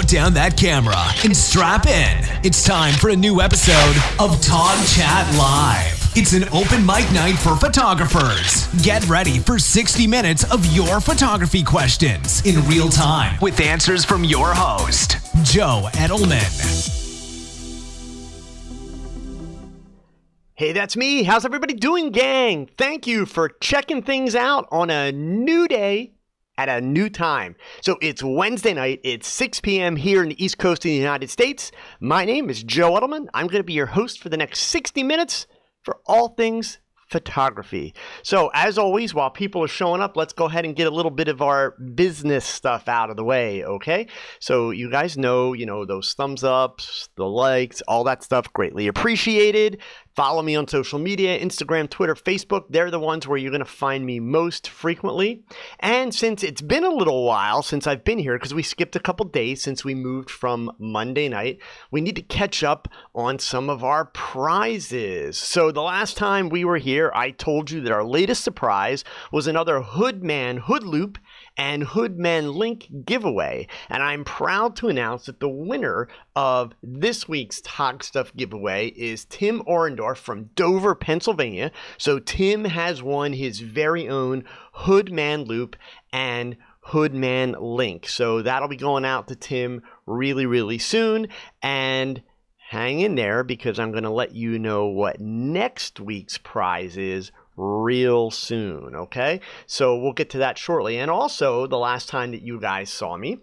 put down that camera and strap in. It's time for a new episode of TogChat Live. It's an open mic night for photographers. Get ready for 60 minutes of your photography questions in real time with answers from your host, Joe Edelman. Hey, that's me. How's everybody doing, gang? Thank you for checking things out on a new day at a new time. So it's Wednesday night. It's 6 p.m. here in the East Coast of the United States. My name is Joe Edelman. I'm going to be your host for the next 60 minutes for all things photography. So as always, while people are showing up, let's go ahead and get a little bit of our business stuff out of the way, okay? So you guys know, those thumbs ups, the likes, all that stuff, greatly appreciated. Follow me on social media, Instagram, Twitter, Facebook. They're the ones where you're going to find me most frequently. And since it's been a little while since I've been here, because we skipped a couple days since we moved from Monday night, we need to catch up on some of our prizes. So the last time we were here, I told you that our latest surprise was another Hoodman Hood Loop and Hoodman Link giveaway. And I'm proud to announce that the winner of this week's TogStuff giveaway is Tim Orendorff from Dover, Pennsylvania. So Tim has won his very own Hoodman Loop and Hoodman Link. So that'll be going out to Tim really, really soon. And hang in there because I'm going to let you know what next week's prize is real soon, okay? So we'll get to that shortly. And also, the last time that you guys saw me,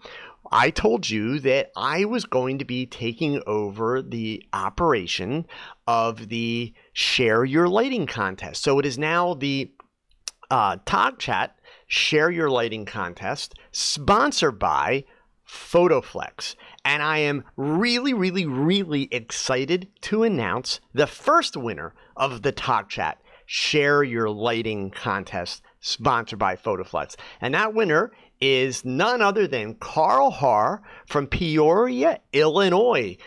I told you that I was going to be taking over the operation of the Share Your Lighting contest. So it is now the TogChat Share Your Lighting contest, sponsored by PhotoFlex. And I am really, really, really excited to announce the first winner of the TogChat Share Your Lighting contest, sponsored by PhotoFlex. And that winner is none other than Carl Haar from Peoria, Illinois.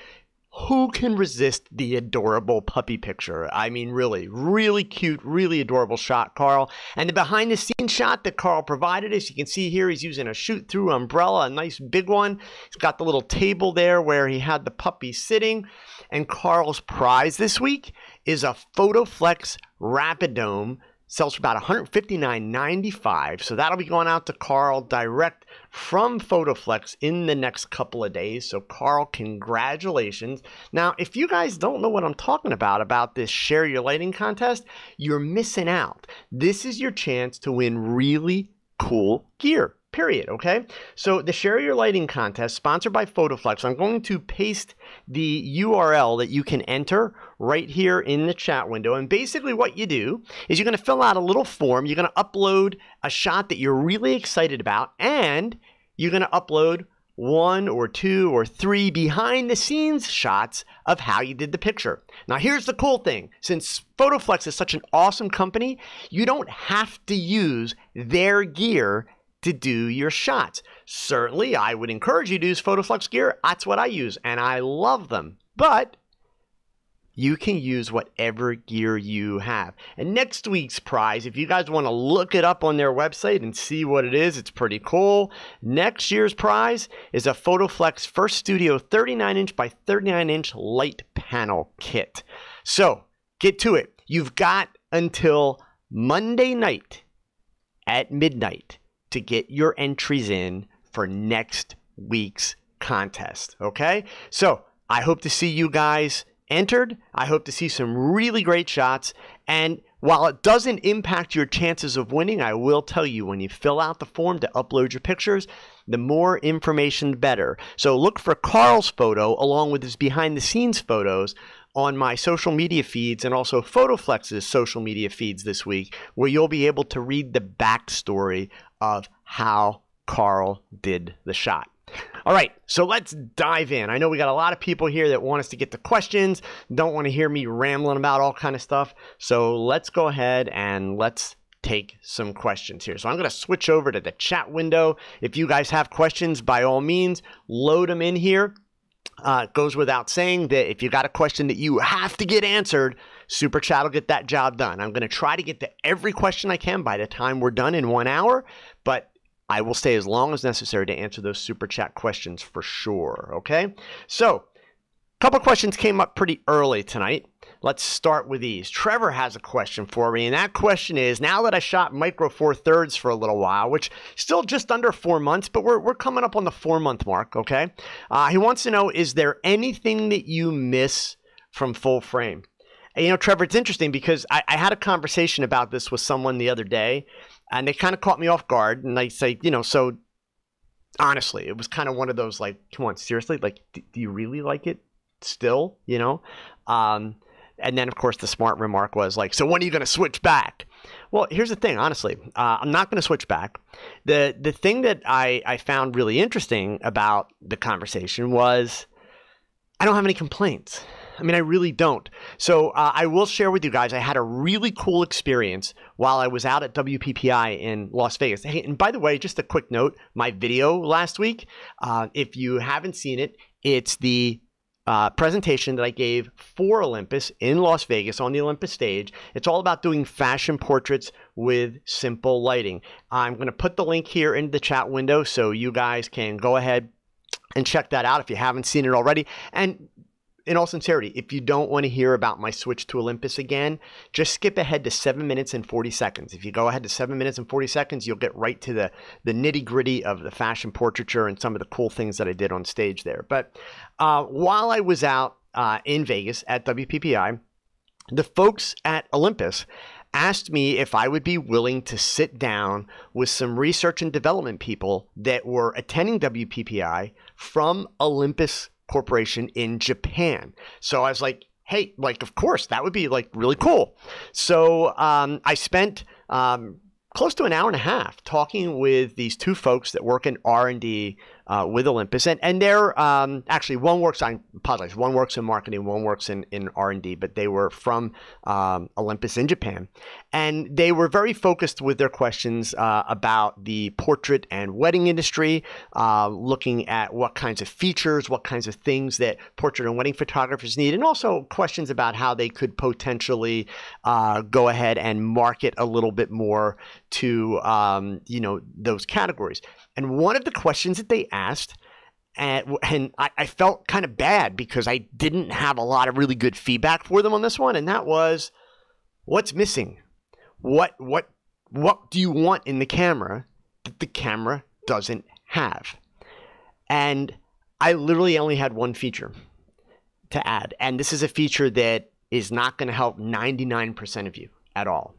Who can resist the adorable puppy picture? I mean, really, really cute, really adorable shot, Carl. And the behind-the-scenes shot that Carl provided us, you can see here he's using a shoot-through umbrella, a nice big one. He's got the little table there where he had the puppy sitting. And Carl's prize this week is a PhotoFlex Rapidome. Sells for about $159.95. So that'll be going out to Carl direct from PhotoFlex in the next couple of days. So Carl, congratulations. Now, if you guys don't know what I'm talking about this Share Your Lighting contest, you're missing out. This is your chance to win really cool gear. Period, okay? So the Share Your Lighting contest, sponsored by PhotoFlex. I'm going to paste the URL that you can enter right here in the chat window. And basically what you do is you're going to fill out a little form. You're going to upload a shot that you're really excited about, and you're going to upload 1 or 2 or 3 behind-the-scenes shots of how you did the picture. Now, here's the cool thing. Since PhotoFlex is such an awesome company, you don't have to use their gear to do your shots. Certainly, I would encourage you to use PhotoFlex gear. That's what I use, and I love them. But you can use whatever gear you have. And next week's prize, if you guys want to look it up on their website and see what it is, it's pretty cool. Next year's prize is a PhotoFlex First Studio 39-inch by 39-inch light panel kit. So, get to it. You've got until Monday night at midnight to get your entries in for next week's contest, okay? So I hope to see you guys entered. I hope to see some really great shots. And while it doesn't impact your chances of winning, I will tell you, when you fill out the form to upload your pictures, the more information, the better. So look for Carl's photo along with his behind-the-scenes photos on my social media feeds and also PhotoFlex's social media feeds this week, where you'll be able to read the backstory of how Carl did the shot. All right, so let's dive in. I know we got a lot of people here that want us to get to questions, don't want to hear me rambling about all kind of stuff. So let's go ahead and let's take some questions here. So I'm going to switch over to the chat window. If you guys have questions, by all means, load them in here. It goes without saying that if you got a question that you have to get answered, Super Chat will get that job done. I'm going to try to get to every question I can by the time we're done in 1 hour, but I will stay as long as necessary to answer those super chat questions for sure. Okay, so a couple questions came up pretty early tonight. Let's start with these. Trevor has a question for me, and that question is, now that I shot Micro Four Thirds for a little while, which still just under 4 months, but we're coming up on the 4-month mark, okay? He wants to know, is there anything that you miss from full frame? And, you know, Trevor, it's interesting because I had a conversation about this with someone the other day, and they kind of caught me off guard, and I say, you know, so honestly, it was kind of one of those like, come on, seriously? Like, do you really like it still, you know? And then, of course, the smart remark was like, so when are you going to switch back? Well, here's the thing, honestly. I'm not going to switch back. The thing that I found really interesting about the conversation was I don't have any complaints. I mean, I really don't. So I will share with you guys, I had a really cool experience while I was out at WPPI in Las Vegas. Hey, and by the way, just a quick note, my video last week, if you haven't seen it, it's the presentation that I gave for Olympus in Las Vegas on the Olympus stage. It's all about doing fashion portraits with simple lighting. I'm going to put the link here in the chat window so you guys can go ahead and check that out if you haven't seen it already. And in all sincerity, if you don't want to hear about my switch to Olympus again, just skip ahead to 7 minutes and 40 seconds. If you go ahead to 7 minutes and 40 seconds, you'll get right to the nitty-gritty of the fashion portraiture and some of the cool things that I did on stage there. But while I was out in Vegas at WPPI, the folks at Olympus asked me if I would be willing to sit down with some research and development people that were attending WPPI from Olympus Corporation in Japan. So I was like, hey, like, of course, that would be like really cool. So I spent close to an hour and a half talking with these two folks that work in R&D with Olympus, and they're actually one works in marketing, one works in R&D, but they were from Olympus in Japan, and they were very focused with their questions about the portrait and wedding industry, looking at what kinds of features, what kinds of things that portrait and wedding photographers need, and also questions about how they could potentially go ahead and market a little bit more to you know, those categories. And one of the questions that they asked, and I felt kind of bad because I didn't have a lot of really good feedback for them on this one, and that was, what's missing? What do you want in the camera that the camera doesn't have? And I literally only had one feature to add, and this is a feature that is not going to help 99% of you at all.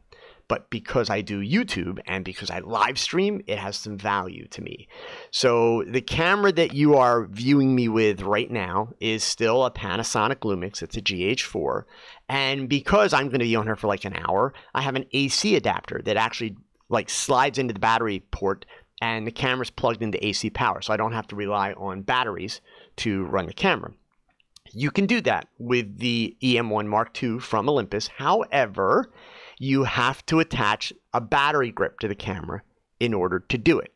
But because I do YouTube and because I live stream, it has some value to me. So the camera that you are viewing me with right now is still a Panasonic Lumix. It's a GH4. And because I'm going to be on here for like an hour, I have an AC adapter that actually like slides into the battery port, and the camera's plugged into AC power. So I don't have to rely on batteries to run the camera. You can do that with the EM1 Mark II from Olympus. However, you have to attach a battery grip to the camera in order to do it.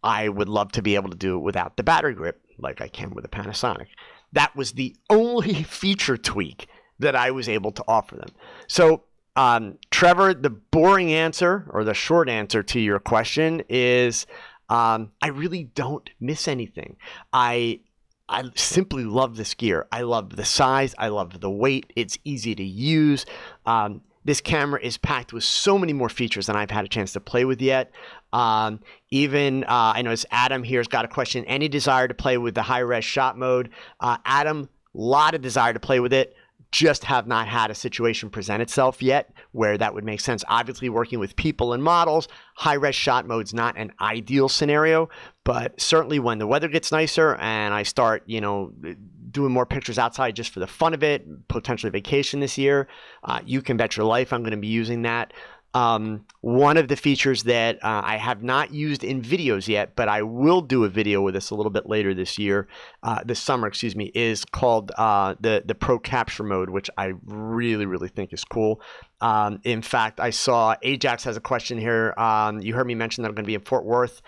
I would love to be able to do it without the battery grip like I can with a Panasonic. That was the only feature tweak that I was able to offer them. So, Trevor, the boring answer or the short answer to your question is I really don't miss anything. I simply love this gear. I love the size. I love the weight. It's easy to use. This camera is packed with so many more features than I've had a chance to play with yet. I notice Adam here's got a question. Any desire to play with the high-res shot mode? Adam, lot of desire to play with it. Just have not had a situation present itself yet where that would make sense. Obviously, working with people and models, high-res shot mode's not an ideal scenario, but certainly when the weather gets nicer and I start, you know, doing more pictures outside just for the fun of it, potentially vacation this year, you can bet your life I'm going to be using that. One of the features that I have not used in videos yet, but I will do a video with this a little bit later this summer, is called the Pro Capture mode, which I really, really think is cool. In fact, I saw Ajax has a question here. You heard me mention that I'm going to be in Fort Worth.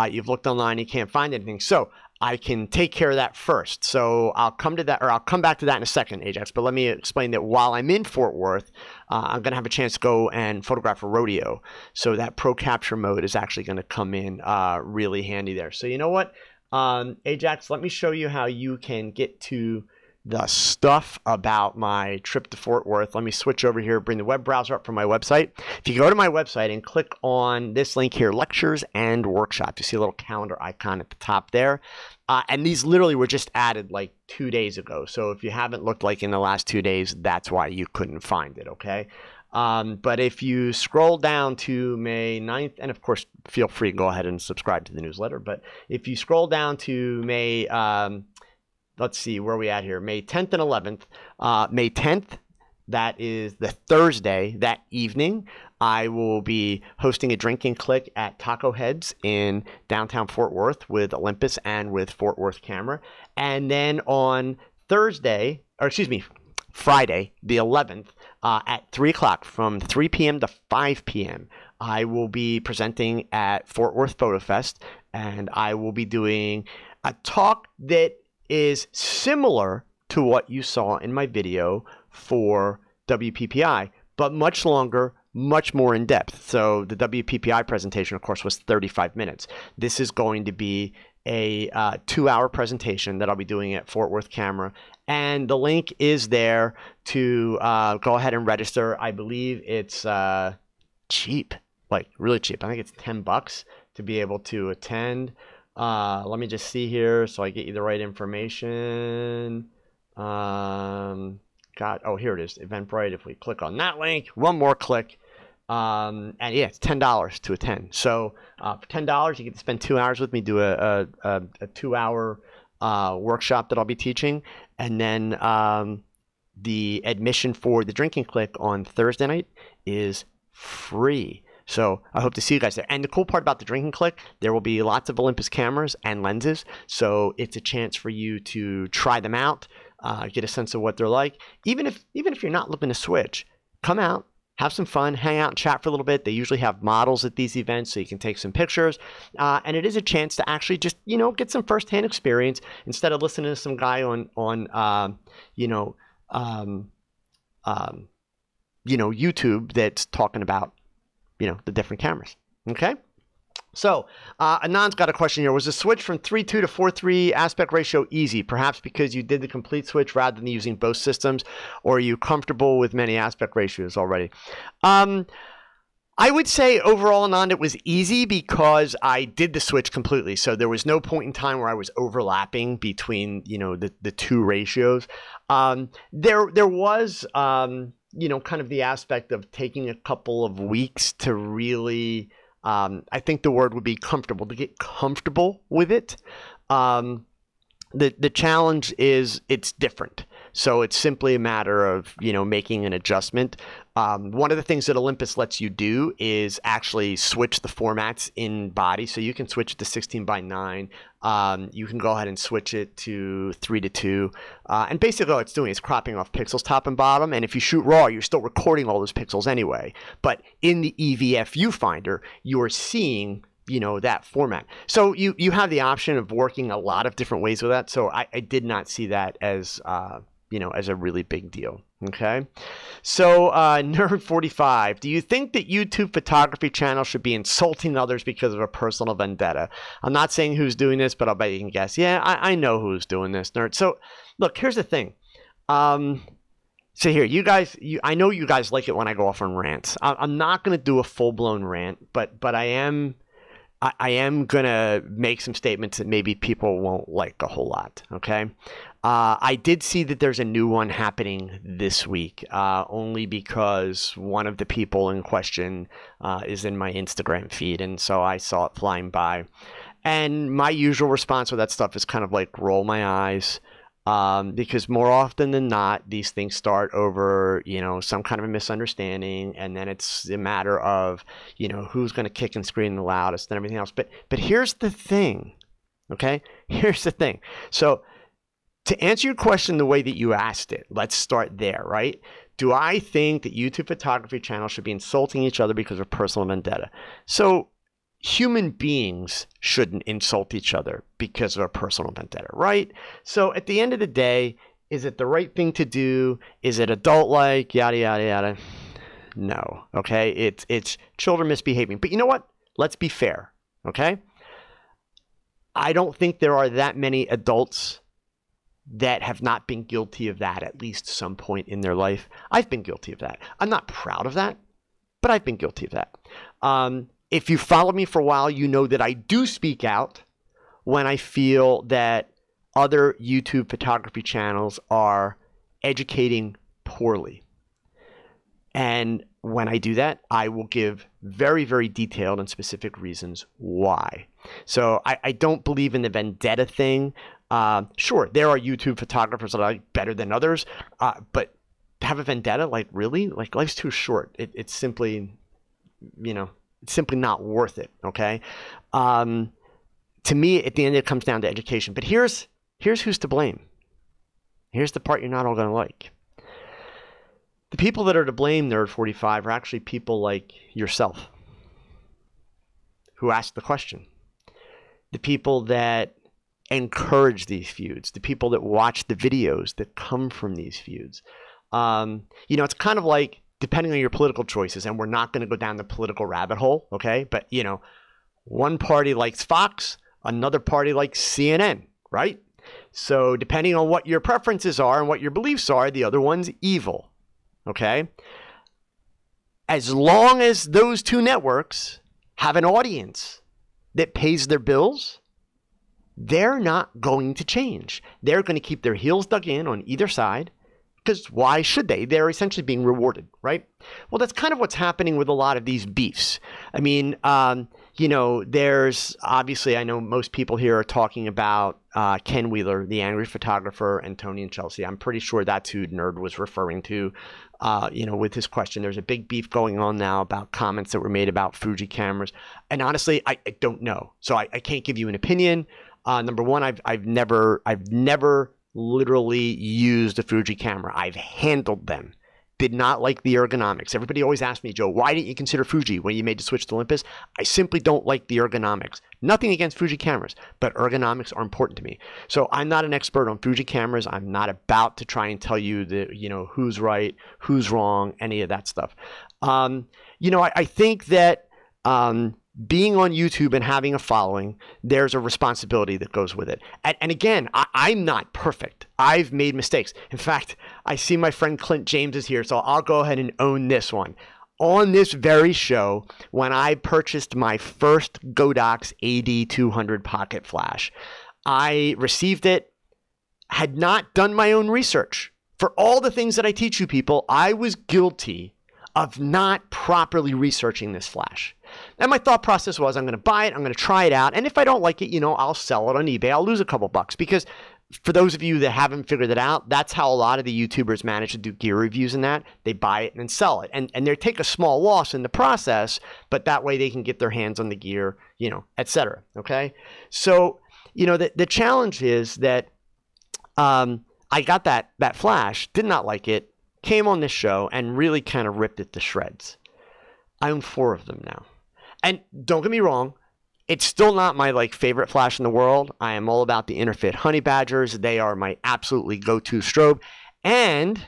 You've looked online, you can't find anything. So I can take care of that first. So I'll come to that, or I'll come back to that in a second, Ajax. But let me explain that while I'm in Fort Worth, I'm going to have a chance to go and photograph a rodeo. So that pro capture mode is actually going to come in really handy there. So you know what, Ajax, let me show you how you can get to the stuff about my trip to Fort Worth. Let me switch over here, bring the web browser up from my website. If you go to my website and click on this link here, lectures and workshops, you see a little calendar icon at the top there. And these literally were just added like 2 days ago. So if you haven't looked like in the last 2 days, that's why you couldn't find it, okay? But if you scroll down to May 9th, and of course, feel free to go ahead and subscribe to the newsletter. But if you scroll down to May, let's see, where are we at here? May 10th and 11th. May 10th, that is the Thursday, that evening, I will be hosting a drinking click at Taco Heads in downtown Fort Worth with Olympus and with Fort Worth Camera. And then on Friday, the 11th, at 3 o'clock, from 3 p.m. to 5 p.m., I will be presenting at Fort Worth Photo Fest, and I will be doing a talk that is similar to what you saw in my video for WPPI, but much longer, much more in depth. So the WPPI presentation, of course, was 35 minutes. This is going to be a 2-hour presentation that I'll be doing at Fort Worth Camera, and the link is there to go ahead and register. I believe it's cheap, like really cheap. I think it's $10 to be able to attend. Let me just see here so I get you the right information. Oh, here it is, Eventbrite. If we click on that link, one more click, and yeah, it's $10 to attend. So for $10, you get to spend 2 hours with me, do a 2-hour workshop that I'll be teaching, and then the admission for the drinking click on Thursday night is free. So I hope to see you guys there. And the cool part about the drinking click, there will be lots of Olympus cameras and lenses. So it's a chance for you to try them out, get a sense of what they're like. Even if you're not looking to switch, come out, have some fun, hang out and chat for a little bit. They usually have models at these events so you can take some pictures. And it is a chance to actually just, get some firsthand experience instead of listening to some guy on YouTube that's talking about the different cameras. Okay. So Anand's got a question here. Was the switch from 3.2 to 4.3 aspect ratio easy? Perhaps because you did the complete switch rather than using both systems, or are you comfortable with many aspect ratios already? I would say overall, Anand, it was easy because I did the switch completely. So there was no point in time where I was overlapping between, the two ratios. There was, kind of the aspect of taking a couple of weeks to really, I think the word would be comfortable, to get comfortable with it. The challenge is it's different. So it's simply a matter of, making an adjustment. One of the things that Olympus lets you do is actually switch the formats in body. So you can switch it to 16:9. You can go ahead and switch it to 3:2. And basically all it's doing is cropping off pixels top and bottom. And if you shoot RAW, you're still recording all those pixels anyway. But in the EVF viewfinder, you're seeing that format. So you have the option of working a lot of different ways with that. So I did not see that as as a really big deal. Okay. So Nerd45, do you think that YouTube photography channel should be insulting others because of a personal vendetta? I'm not saying who's doing this, but I'll bet you can guess. Yeah, I know who's doing this, Nerd. So look, here's the thing. So here, you guys, I know you guys like it when I go off on rants. I'm not going to do a full-blown rant, but I am going to make some statements that maybe people won't like a whole lot, okay? I did see that there's a new one happening this week, only because one of the people in question is in my Instagram feed, and so I saw it flying by. And my usual response with that stuff is kind of like roll my eyes, because more often than not, these things start over, some kind of a misunderstanding, and then it's a matter of, who's going to kick and scream the loudest and everything else. But here's the thing, okay? Here's the thing. So to answer your question the way that you asked it, let's start there, right? Do I think that YouTube photography channels should be insulting each other because of personal vendetta? So human beings shouldn't insult each other because of a personal vendetta, right? So at the end of the day, is it the right thing to do? Is it adult-like? Yada, yada, yada. No, okay? It's children misbehaving. But you know what? Let's be fair, okay? I don't think there are that many adults that have not been guilty of that at least some point in their life. I've been guilty of that. I'm not proud of that, but I've been guilty of that. If you followed me for a while, you know that I do speak out when I feel that other YouTube photography channels are educating poorly. And when I do that, I will give very, very detailed and specific reasons why. So I don't believe in the vendetta thing. Sure, there are YouTube photographers that I like better than others, but to have a vendetta, like really? Like life's too short. It's simply, it's simply not worth it, okay? To me, at the end, it comes down to education. But here's who's to blame. Here's the part you're not all going to like. The people that are to blame, Nerd45, are actually people like yourself who asked the question. The people that encourage these feuds, the people that watch the videos that come from these feuds. It's kind of like, depending on your political choices, and we're not going to go down the political rabbit hole, okay? But, one party likes Fox, another party likes CNN, right? So depending on what your preferences are and what your beliefs are, the other one's evil. Okay? As long as those two networks have an audience that pays their bills, they're not going to change. They're going to keep their heels dug in on either side, because why should they? They're essentially being rewarded, right? Well, that's kind of what's happening with a lot of these beefs. I mean, there's obviously, I know most people here are talking about Ken Wheeler, the angry photographer, and Tony and Chelsea. I'm pretty sure that's who Nerd was referring to, with his question. There's a big beef going on now about comments that were made about Fuji cameras. And honestly, I don't know. So I can't give you an opinion. Number one, I've never literally used a Fuji camera. I've handled them. Did not like the ergonomics. Everybody always asks me, Joe, why didn't you consider Fuji when you made the switch to Olympus? I simply don't like the ergonomics. Nothing against Fuji cameras, but ergonomics are important to me. So I'm not an expert on Fuji cameras. I'm not about to try and tell you who's right, who's wrong, any of that stuff. I think that being on YouTube and having a following, there's a responsibility that goes with it. And again, I'm not perfect. I've made mistakes. In fact, I see my friend Clint James is here, so I'll go ahead and own this one. On this very show, when I purchased my first Godox AD200 pocket flash, I received it, had not done my own research. For all the things that I teach you people, I was guilty of not properly researching this flash. And my thought process was, I'm going to buy it, I'm going to try it out, and if I don't like it, I'll sell it on eBay. I'll lose a couple bucks, because for those of you that haven't figured it out, that's how a lot of the YouTubers manage to do gear reviews and that. They buy it and then sell it. And they take a small loss in the process, but that way they can get their hands on the gear, etc. Okay? So, the challenge is that I got that flash, did not like it, came on this show and really kind of ripped it to shreds. I own 4 of them now. And don't get me wrong, it's still not my favorite flash in the world. I am all about the Interfit Honey Badgers. They are my absolutely go-to strobe. And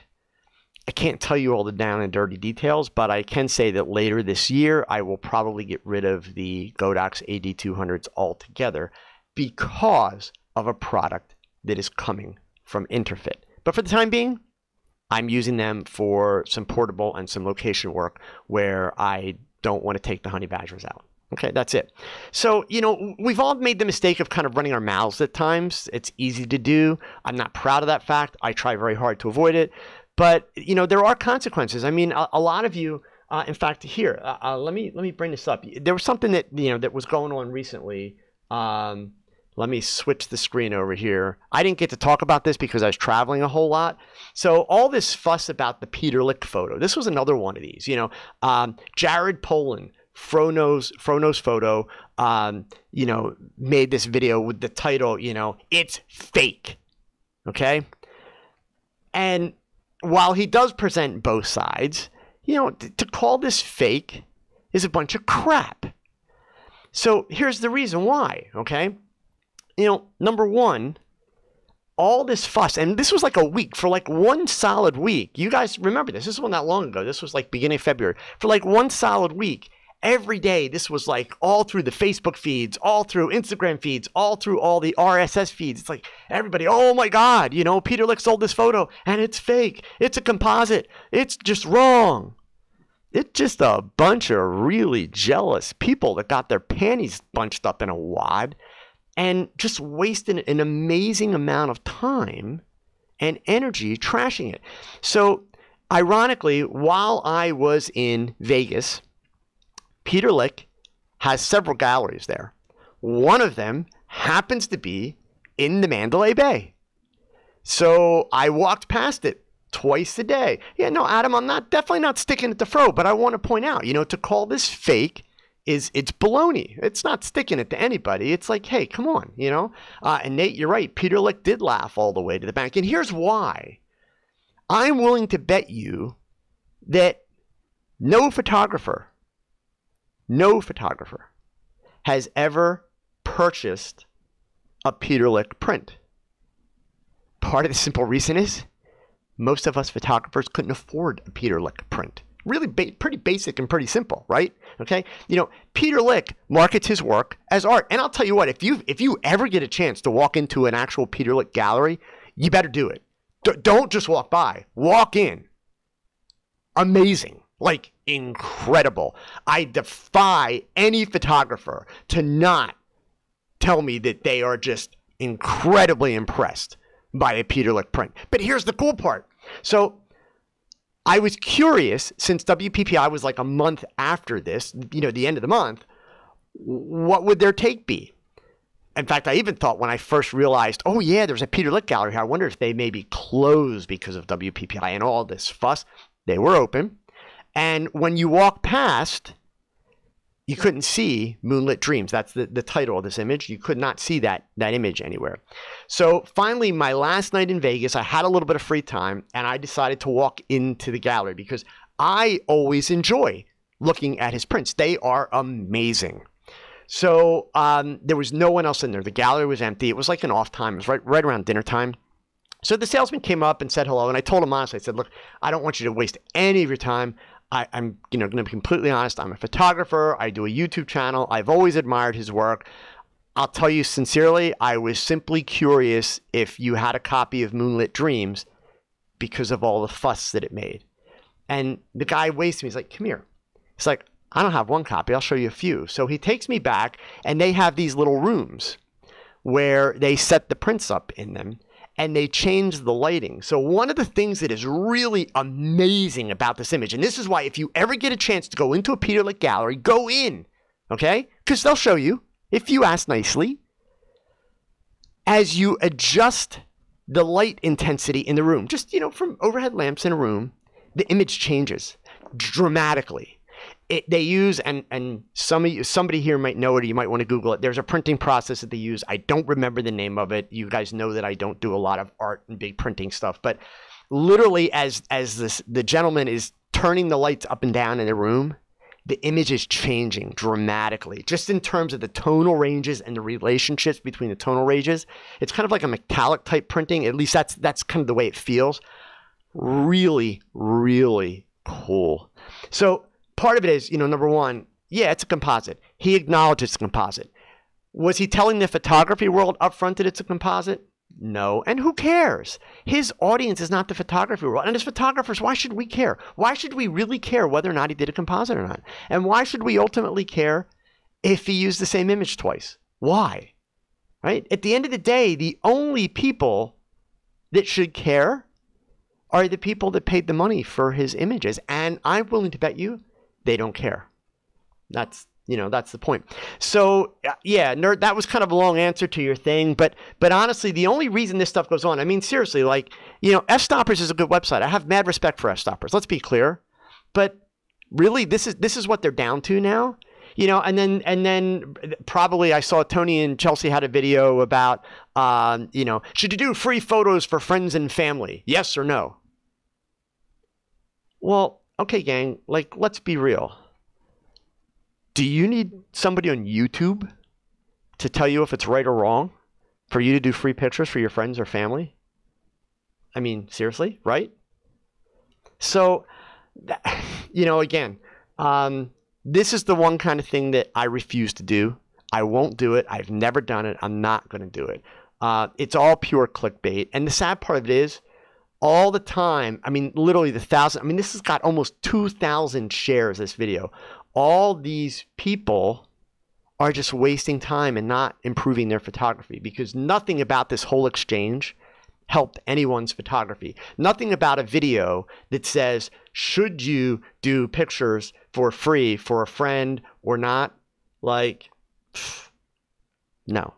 I can't tell you all the down and dirty details, but I can say that later this year, I will probably get rid of the Godox AD200s altogether because of a product that is coming from Interfit. But for the time being, I'm using them for some portable and some location work where I don't want to take the Honey Badgers out. Okay, that's it. So, we've all made the mistake of kind of running our mouths at times. It's easy to do. I'm not proud of that fact. I try very hard to avoid it. But, there are consequences. I mean, a lot of you, in fact, here, let me bring this up. There was something that, that was going on recently. Let me switch the screen over here. I didn't get to talk about this because I was traveling a whole lot. So all this fuss about the Peter Licht photo. This was another one of these. Jared Polin, Frono's photo, made this video with the title, it's fake. Okay? And while he does present both sides, to call this fake is a bunch of crap. So here's the reason why, okay? Number one, all this fuss, and this was like a week, for like one solid week. You guys remember this. This wasn't that long ago. This was like beginning of February. For like one solid week, every day, this was like all through the Facebook feeds, all through Instagram feeds, all through all the RSS feeds. It's like everybody, oh my God, you know, Peter Lik sold this photo and it's fake. It's a composite. It's just wrong. It's just a bunch of really jealous people that got their panties bunched up in a wad and just wasting an amazing amount of time and energy trashing it. So ironically, while I was in Vegas, Peter Lik has several galleries there. One of them happens to be in the Mandalay Bay. So I walked past it twice a day. Yeah, no, Adam, I'm definitely not sticking it to fro, but I want to point out, you know, to call this fake it's baloney. It's not sticking it to anybody. It's like, hey, come on, you know? And Nate, you're right. Peter Lik did laugh all the way to the bank. And here's why. I'm willing to bet you that no photographer has ever purchased a Peter Lik print. Part of the simple reason is most of us photographers couldn't afford a Peter Lik print. Really pretty basic and pretty simple, right? Okay, you know, Peter Lik markets his work as art, and I'll tell you what, if you ever get a chance to walk into an actual Peter Lik gallery, you better do it. Don't just walk by. Walk in. Amazing. Like, incredible. I defy any photographer to not tell me that they are just incredibly impressed by a Peter Lik print. But here's the cool part. So I was curious, since WPPI was like a month after this, you know, the end of the month, what would their take be? In fact, I even thought when I first realized, oh yeah, there's a Peter Lik gallery here, I wonder if they may be closed because of WPPI and all this fuss. They were open. And when you walk past, you couldn't see Moonlit Dreams. That's the title of this image. You could not see that image anywhere. So finally, my last night in Vegas, I had a little bit of free time, and I decided to walk into the gallery because I always enjoy looking at his prints. They are amazing. So there was no one else in there. The gallery was empty. It was like an off time. It was right around dinner time. So the salesman came up and said hello, and I told him honestly, I said, look, I don't want you to waste any of your time. I'm going to be completely honest. I'm a photographer. I do a YouTube channel. I've always admired his work. I'll tell you sincerely, I was simply curious if you had a copy of Moonlit Dreams because of all the fuss that it made. And the guy waves to me. He's like, come here. He's like, I don't have one copy. I'll show you a few. So he takes me back, and they have these little rooms where they set the prints up in them. And they changed the lighting. So one of the things that is really amazing about this image, and this is why if you ever get a chance to go into a Peter Lik gallery, go in, okay? Because they'll show you, if you ask nicely, as you adjust the light intensity in the room, just, you know, from overhead lamps in a room, the image changes dramatically. They use, and somebody here might know it, or you might want to Google it. There's a printing process that they use. I don't remember the name of it. You guys know that I don't do a lot of art and big printing stuff, but literally as the gentleman is turning the lights up and down in the room, the image is changing dramatically, just in terms of the tonal ranges and the relationships between the tonal ranges. It's kind of like a metallic type printing. At least that's kind of the way it feels. Really, really cool. So part of it is, you know, number one, yeah, it's a composite. He acknowledges it's a composite. Was he telling the photography world up front that it's a composite? No. And who cares? His audience is not the photography world. And as photographers, why should we care? Why should we really care whether or not he did a composite or not? And why should we ultimately care if he used the same image twice? Why? Right? At the end of the day, the only people that should care are the people that paid the money for his images. And I'm willing to bet you they don't care. That's the point. So yeah, nerd, that was kind of a long answer to your thing, but honestly, the only reason this stuff goes on, I mean, seriously, like, you know, F-Stoppers is a good website. I have mad respect for F-Stoppers. Let's be clear. But really, this is what they're down to now. You know, and then probably I saw Tony and Chelsea had a video about, you know, should you do free photos for friends and family? Yes or no? Well, okay, gang, like, let's be real. Do you need somebody on YouTube to tell you if it's right or wrong? for you to do free pictures for your friends or family? I mean, seriously, right? So, again, this is the one kind of thing that I refuse to do. I won't do it. I've never done it. I'm not going to do it. It's all pure clickbait. And the sad part of it is, all the time, I mean, literally this has got almost 2,000 shares, this video. All these people are just wasting time and not improving their photography, because nothing about this whole exchange helped anyone's photography. Nothing about a video that says, should you do pictures for free for a friend or not? Like, no.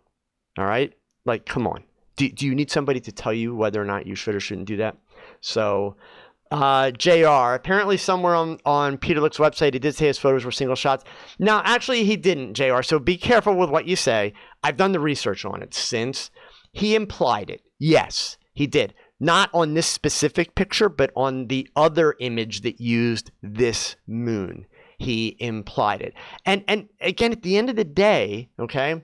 All right? Like, come on. Do you need somebody to tell you whether or not you should or shouldn't do that? So, JR, apparently somewhere on Peter Lick's website, he did say his photos were single shots. Now, actually, he didn't, JR, so be careful with what you say. I've done the research on it since. He implied it. Yes, he did. Not on this specific picture, but on the other image that used this moon. He implied it. And again, at the end of the day, okay,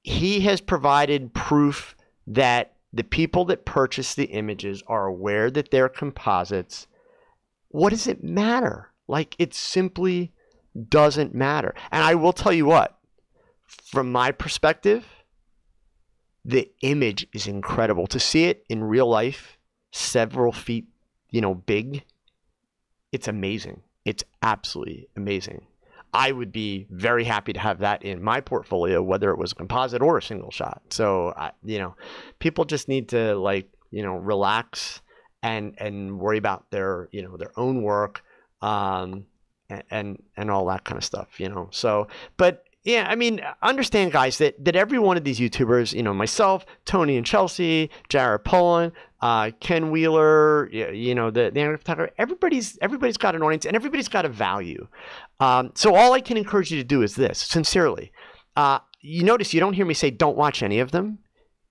he has provided proof that the people that purchase the images are aware that they're composites. What does it matter? Like, it simply doesn't matter. And I will tell you what, from my perspective, the image is incredible. To see it in real life, several feet, big, it's amazing. It's absolutely amazing. I would be very happy to have that in my portfolio, whether it was a composite or a single shot. So, people just need to relax and worry about their own work, and all that kind of stuff, So, but yeah, I mean, understand, guys, that every one of these YouTubers, myself, Tony and Chelsea, Jared Pullen, Ken Wheeler, the anime photographer, everybody's got an audience and everybody's got a value. So all I can encourage you to do is this, sincerely. You notice you don't hear me say don't watch any of them.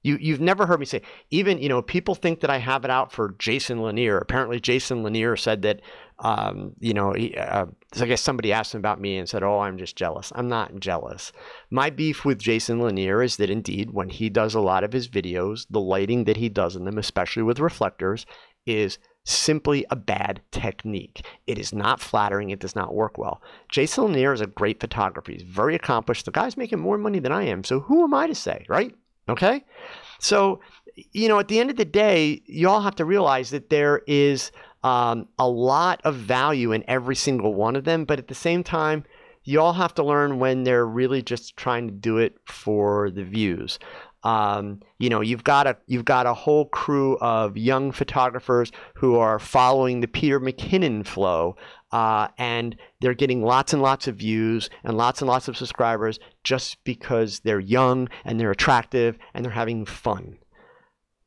You've never heard me say, even, people think that I have it out for Jason Lanier. Apparently Jason Lanier said that, I guess somebody asked him about me and said, oh, I'm just jealous. I'm not jealous. My beef with Jason Lanier is that indeed, when he does a lot of his videos, the lighting that he does in them, especially with reflectors, is simply a bad technique. It is not flattering. It does not work well. Jason Lanier is a great photographer. He's very accomplished. The guy's making more money than I am. So who am I to say, right? Okay. So, at the end of the day, you all have to realize that there is a lot of value in every single one of them. But at the same time, you all have to learn when they're really just trying to do it for the views. You've got a whole crew of young photographers who are following the Peter McKinnon flow, and they're getting lots and lots of views and lots of subscribers just because they're young and they're attractive and they're having fun.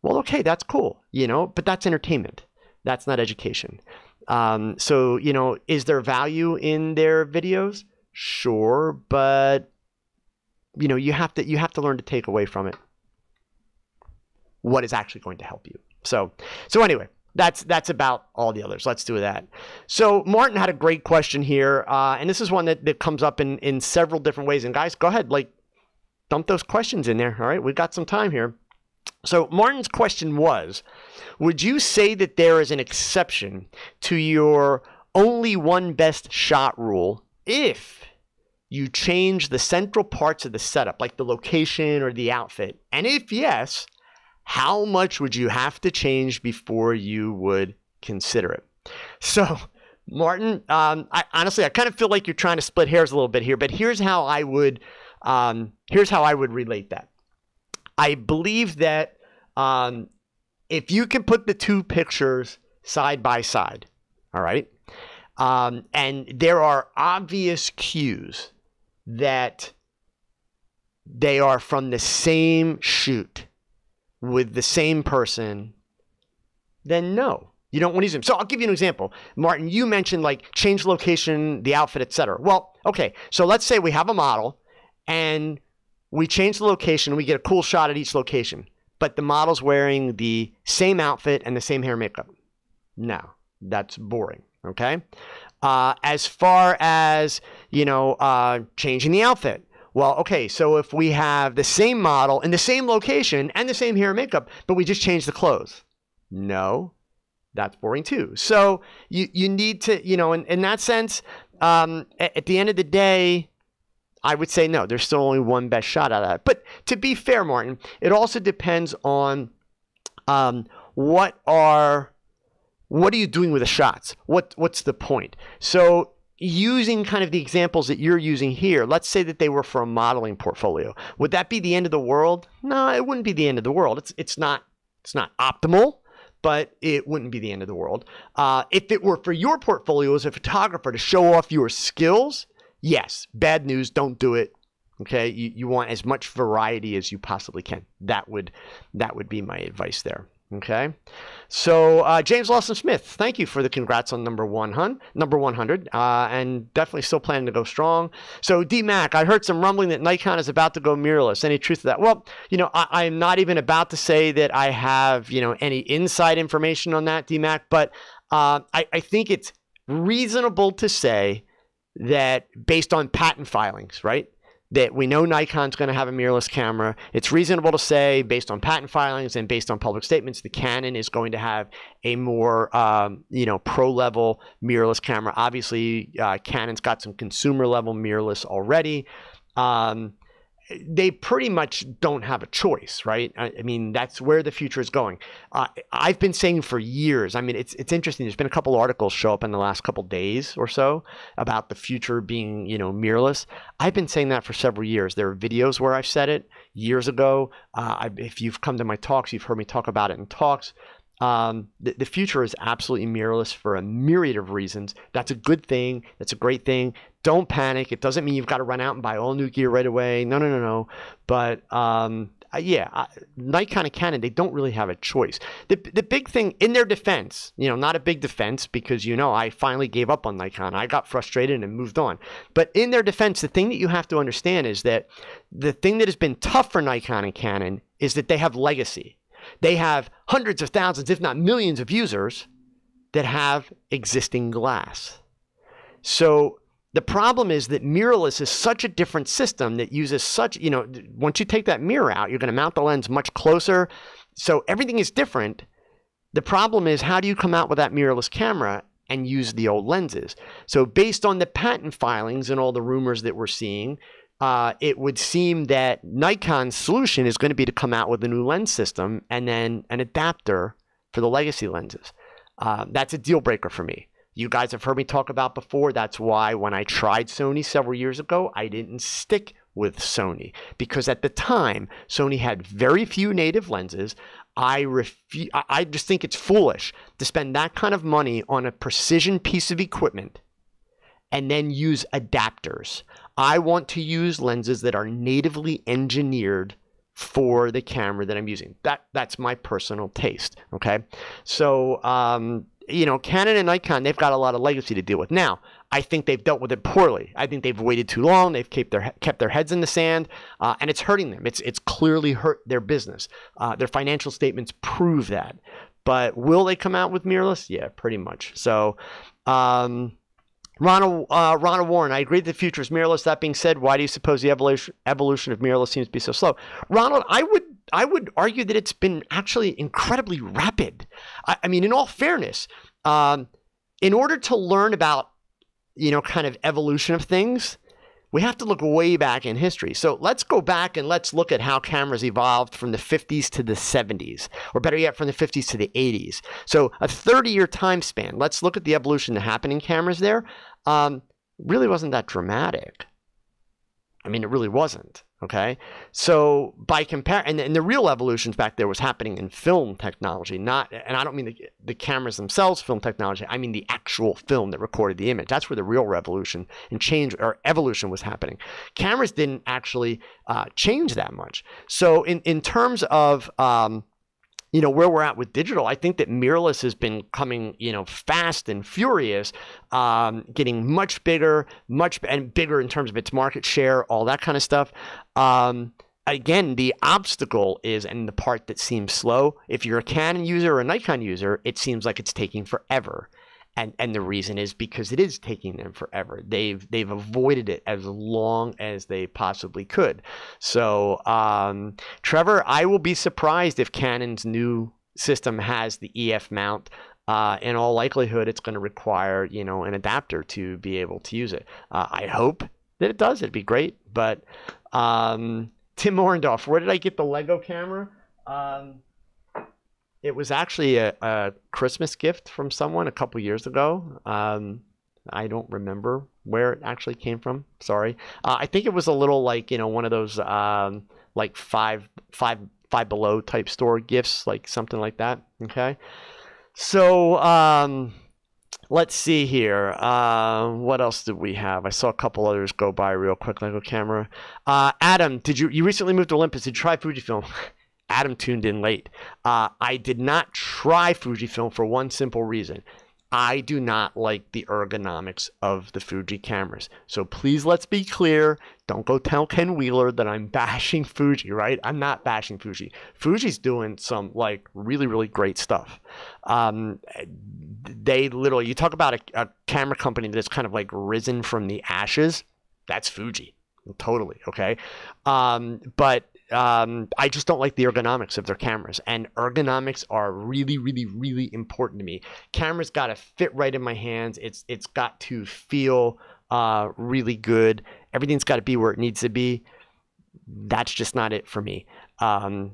Well, okay, that's cool, but that's entertainment. That's not education. So, is there value in their videos? Sure, but you have to learn to take away from it what is actually going to help you. So anyway, that's about all the others. Let's do that. So Martin had a great question here, and this is one that comes up in several different ways. And guys, go ahead, dump those questions in there. All right, we've got some time here. So Martin's question was, would you say that there is an exception to your only one best shot rule if you change the central parts of the setup, like the location or the outfit? And if yes, how much would you have to change before you would consider it? So, Martin, I kind of feel like you're trying to split hairs a little bit here, but here's how I would relate that. I believe that if you can put the two pictures side by side, all right, and there are obvious cues that they are from the same shoot with the same person, then no, you don't want to use them. So I'll give you an example. Martin, you mentioned change location, the outfit, etc. Well, okay, so let's say we have a model and we change the location and we get a cool shot at each location, but the model's wearing the same outfit and the same hair and makeup. No, that's boring, okay? As far as, changing the outfit, Well, okay, so if we have the same model in the same location and the same hair and makeup, but we just change the clothes. No, that's boring too. So you need to, in that sense, at the end of the day, I would say no, there's still only one best shot out of that. But to be fair, Martin, it also depends on what are you doing with the shots? What's the point? So using kind of the examples that you're using here, let's say that they were for a modeling portfolio. Would that be the end of the world? No, it wouldn't be the end of the world. It's not optimal, but it wouldn't be the end of the world. If it were for your portfolio as a photographer to show off your skills, yes, bad news, don't do it. Okay, you want as much variety as you possibly can. That would be my advice there. Okay, so James Lawson Smith, thank you for the congrats on number 100, and definitely still planning to go strong. So D-Mac, I heard some rumbling that Nikon is about to go mirrorless. Any truth to that? Well, I'm not even about to say that I have, any inside information on that, D-Mac, but I think it's reasonable to say that based on patent filings, right? That we know Nikon's going to have a mirrorless camera. It's reasonable to say, based on patent filings and based on public statements, the Canon is going to have a more, pro-level mirrorless camera. Obviously, Canon's got some consumer-level mirrorless already. They pretty much don't have a choice, right? I mean, that's where the future is going. I've been saying for years, I mean, it's interesting. There's been a couple articles show up in the last couple days or so about the future being, mirrorless. I've been saying that for several years. There are videos where I've said it years ago. If you've come to my talks, you've heard me talk about it in talks. The future is absolutely mirrorless for a myriad of reasons. That's a good thing. That's a great thing. Don't panic. It doesn't mean you've got to run out and buy all new gear right away. No. But Nikon and Canon, they don't really have a choice. The big thing in their defense, not a big defense because, I finally gave up on Nikon. I got frustrated and moved on. But in their defense, the thing that you have to understand is that the thing that has been tough for Nikon and Canon is that they have legacy. They have hundreds of thousands, if not millions of users that have existing glass. So the problem is that mirrorless is such a different system that uses such, once you take that mirror out, you're going to mount the lens much closer. So everything is different. The problem is, how do you come out with that mirrorless camera and use the old lenses? So based on the patent filings and all the rumors that we're seeing, it would seem that Nikon's solution is going to be to come out with a new lens system and then an adapter for the legacy lenses. That's a deal breaker for me. You guys have heard me talk about before. That's why when I tried Sony several years ago, I didn't stick with Sony, because at the time, Sony had very few native lenses. I just think it's foolish to spend that kind of money on a precision piece of equipment and then use adapters. I want to use lenses that are natively engineered for the camera that I'm using. That's my personal taste, okay? So, Canon and Nikon, they've got a lot of legacy to deal with. Now, I think they've dealt with it poorly. I think they've waited too long. They've kept their heads in the sand, and it's hurting them. It's clearly hurt their business. Their financial statements prove that. But will they come out with mirrorless? Yeah, pretty much. So, Ronald Warren, I agree that the future is mirrorless. That being said, why do you suppose the evolution of mirrorless seems to be so slow? Ronald, I would argue that it's been actually incredibly rapid. I mean, in all fairness, in order to learn about, kind of evolution of things, we have to look way back in history. So let's go back and let's look at how cameras evolved from the 50s to the 70s, or better yet, from the 50s to the 80s. So a 30-year time span. Let's look at the evolution that happened in cameras there. Really wasn't that dramatic. I mean, it really wasn't. Okay, so by comparison, and the real evolutions back there was happening in film technology, and I don't mean the cameras themselves, film technology. I mean the actual film that recorded the image. That's where the real revolution and change or evolution was happening. Cameras didn't actually change that much. So in terms of where we're at with digital, I think that mirrorless has been coming, fast and furious, getting much bigger in terms of its market share, all that kind of stuff. Again, the obstacle is, and the part that seems slow, if you're a Canon user or a Nikon user, it seems like it's taking forever. And the reason is because it is taking them forever. They've avoided it as long as they possibly could. So, Trevor, I will be surprised if Canon's new system has the EF mount. In all likelihood, it's going to require, an adapter to be able to use it. I hope that it does. It'd be great. But Tim Orendorf, where did I get the Lego camera? It was actually a Christmas gift from someone a couple years ago. I don't remember where it actually came from. Sorry. I think it was a little one of those like five below type store gifts, like something like that. Okay. So let's see here. What else did we have? I saw a couple others go by real quick. Lego camera. Adam, you recently moved to Olympus? Did you try Fujifilm? Adam tuned in late. I did not try Fujifilm for one simple reason. I do not like the ergonomics of the Fuji cameras. So please, let's be clear. Don't go tell Ken Wheeler that I'm bashing Fuji, right? I'm not bashing Fuji. Fuji's doing some really, really great stuff. They literally, you talk about a camera company that's kind of risen from the ashes. That's Fuji. Totally. Okay. But I just don't like the ergonomics of their cameras, and ergonomics are really, really, really important to me. Camera's got to fit right in my hands. It's got to feel really good. Everything's got to be where it needs to be. That's just not it for me. And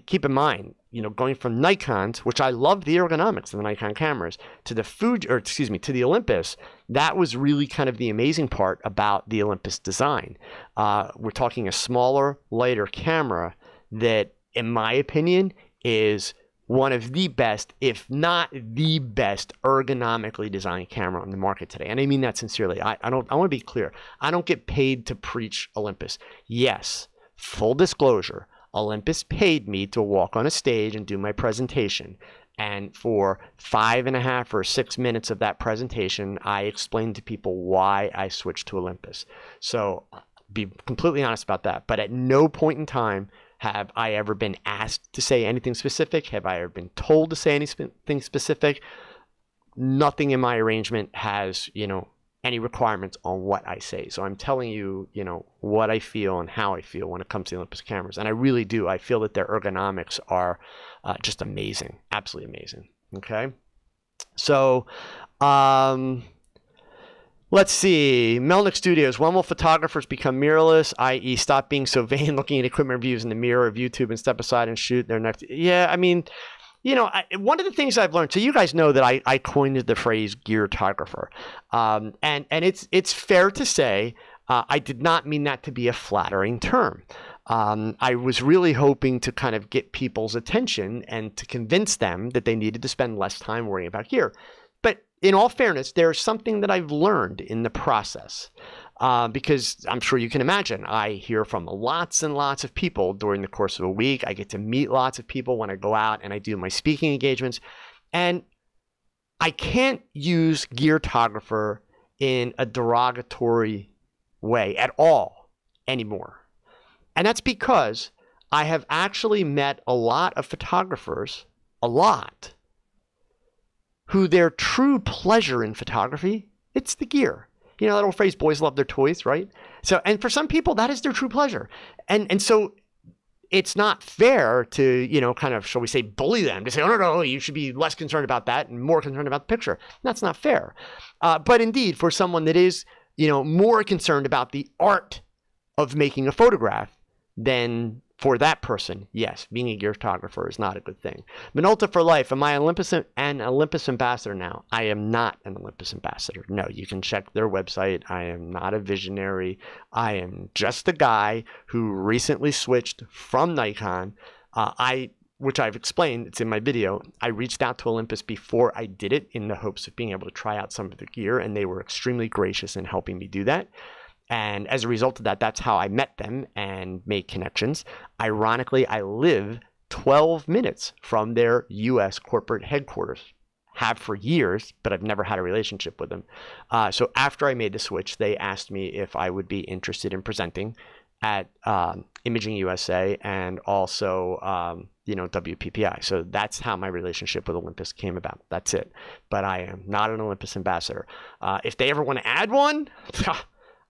keep in mind, going from Nikons, which I love the ergonomics of the Nikon cameras, to the to the Olympus, that was really kind of the amazing part about the Olympus design. We're talking a smaller, lighter camera that, in my opinion, is one of the best, if not the best, ergonomically designed camera on the market today. And I mean that sincerely. I want to be clear. I don't get paid to preach Olympus. Yes, full disclosure, Olympus paid me to walk on a stage and do my presentation. And for 5.5 or 6 minutes of that presentation, I explained to people why I switched to Olympus. So be completely honest about that. But at no point in time have I ever been asked to say anything specific. Have I ever been told to say anything specific? Nothing in my arrangement has, any requirements on what I say. So I'm telling you, what I feel and how I feel when it comes to the Olympus cameras. And I really do. I feel that their ergonomics are just amazing. Absolutely amazing. Okay. So, let's see. Melnick Studios. When will photographers become mirrorless, i.e. stop being so vain looking at equipment reviews in the mirror of YouTube and step aside and shoot their next? Yeah, I mean, one of the things I've learned, so you guys know that I coined the phrase geartographer. And it's fair to say I did not mean that to be a flattering term. I was really hoping to kind of get people's attention and to convince them that they needed to spend less time worrying about gear. But in all fairness, there's something that I've learned in the process. Because I'm sure you can imagine, I hear from lots and lots of people during the course of a week. I get to meet lots of people when I go out and I do my speaking engagements. And I can't use geartographer in a derogatory way at all anymore. And that's because I have actually met a lot of photographers, who their true pleasure in photography, it's the gear. That old phrase, boys love their toys, right? So, and for some people, that is their true pleasure. And so it's not fair to, kind of, shall we say, bully them to say, oh, no, you should be less concerned about that and more concerned about the picture. That's not fair. But indeed, for someone that is, more concerned about the art of making a photograph than for that person, yes, being a geartographer is not a good thing. Minolta for life. Am I an Olympus ambassador now? I am not an Olympus ambassador. No, you can check their website. I am not a visionary. I am just a guy who recently switched from Nikon. Which I've explained, it's in my video. I reached out to Olympus before I did it in the hopes of being able to try out some of the gear, and they were extremely gracious in helping me do that. And as a result of that, that's how I met them and made connections. Ironically, I live 12 minutes from their U.S. corporate headquarters. Have for years, but I've never had a relationship with them. So after I made the switch, they asked me if I would be interested in presenting at Imaging USA and also, you know, WPPI. So that's how my relationship with Olympus came about. That's it. But I am not an Olympus ambassador. If they ever want to add one,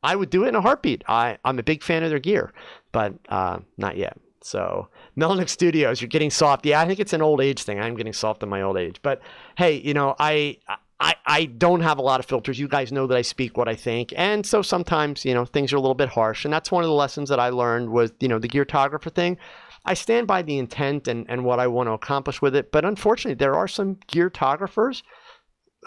I would do it in a heartbeat. I'm a big fan of their gear, but not yet. So Melnick Studios, you're getting soft. Yeah, I think it's an old age thing. I'm getting soft in my old age. But hey, you know, I don't have a lot of filters. You guys know that I speak what I think. And so sometimes, you know, things are a little bit harsh. And that's one of the lessons that I learned was, you know, the geartographer thing. I stand by the intent and what I want to accomplish with it. But unfortunately, there are some geartographers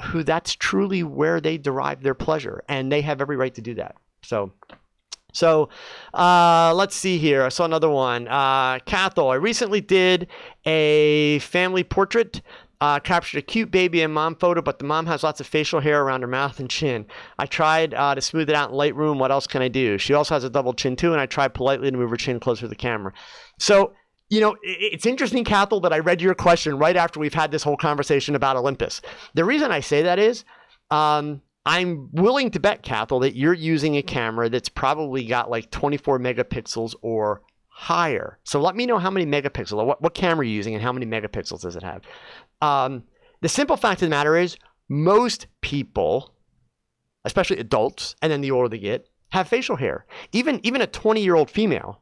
who that's truly where they derive their pleasure. And they have every right to do that. So let's see here. I saw another one. Cathal, I recently did a family portrait. Captured a cute baby and mom photo, but the mom has lots of facial hair around her mouth and chin. I tried to smooth it out in Lightroom. What else can I do? She also has a double chin too, and I tried politely to move her chin closer to the camera. So, you know, it's interesting, Cathal, that I read your question right after we've had this whole conversation about Olympus. The reason I say that is I'm willing to bet, Cathal, that you're using a camera that's probably got like 24 megapixels or higher. So let me know how many megapixels, or what camera you're using and how many megapixels does it have. The simple fact of the matter is most people, especially adults, and then the older they get, have facial hair. Even a 20-year-old female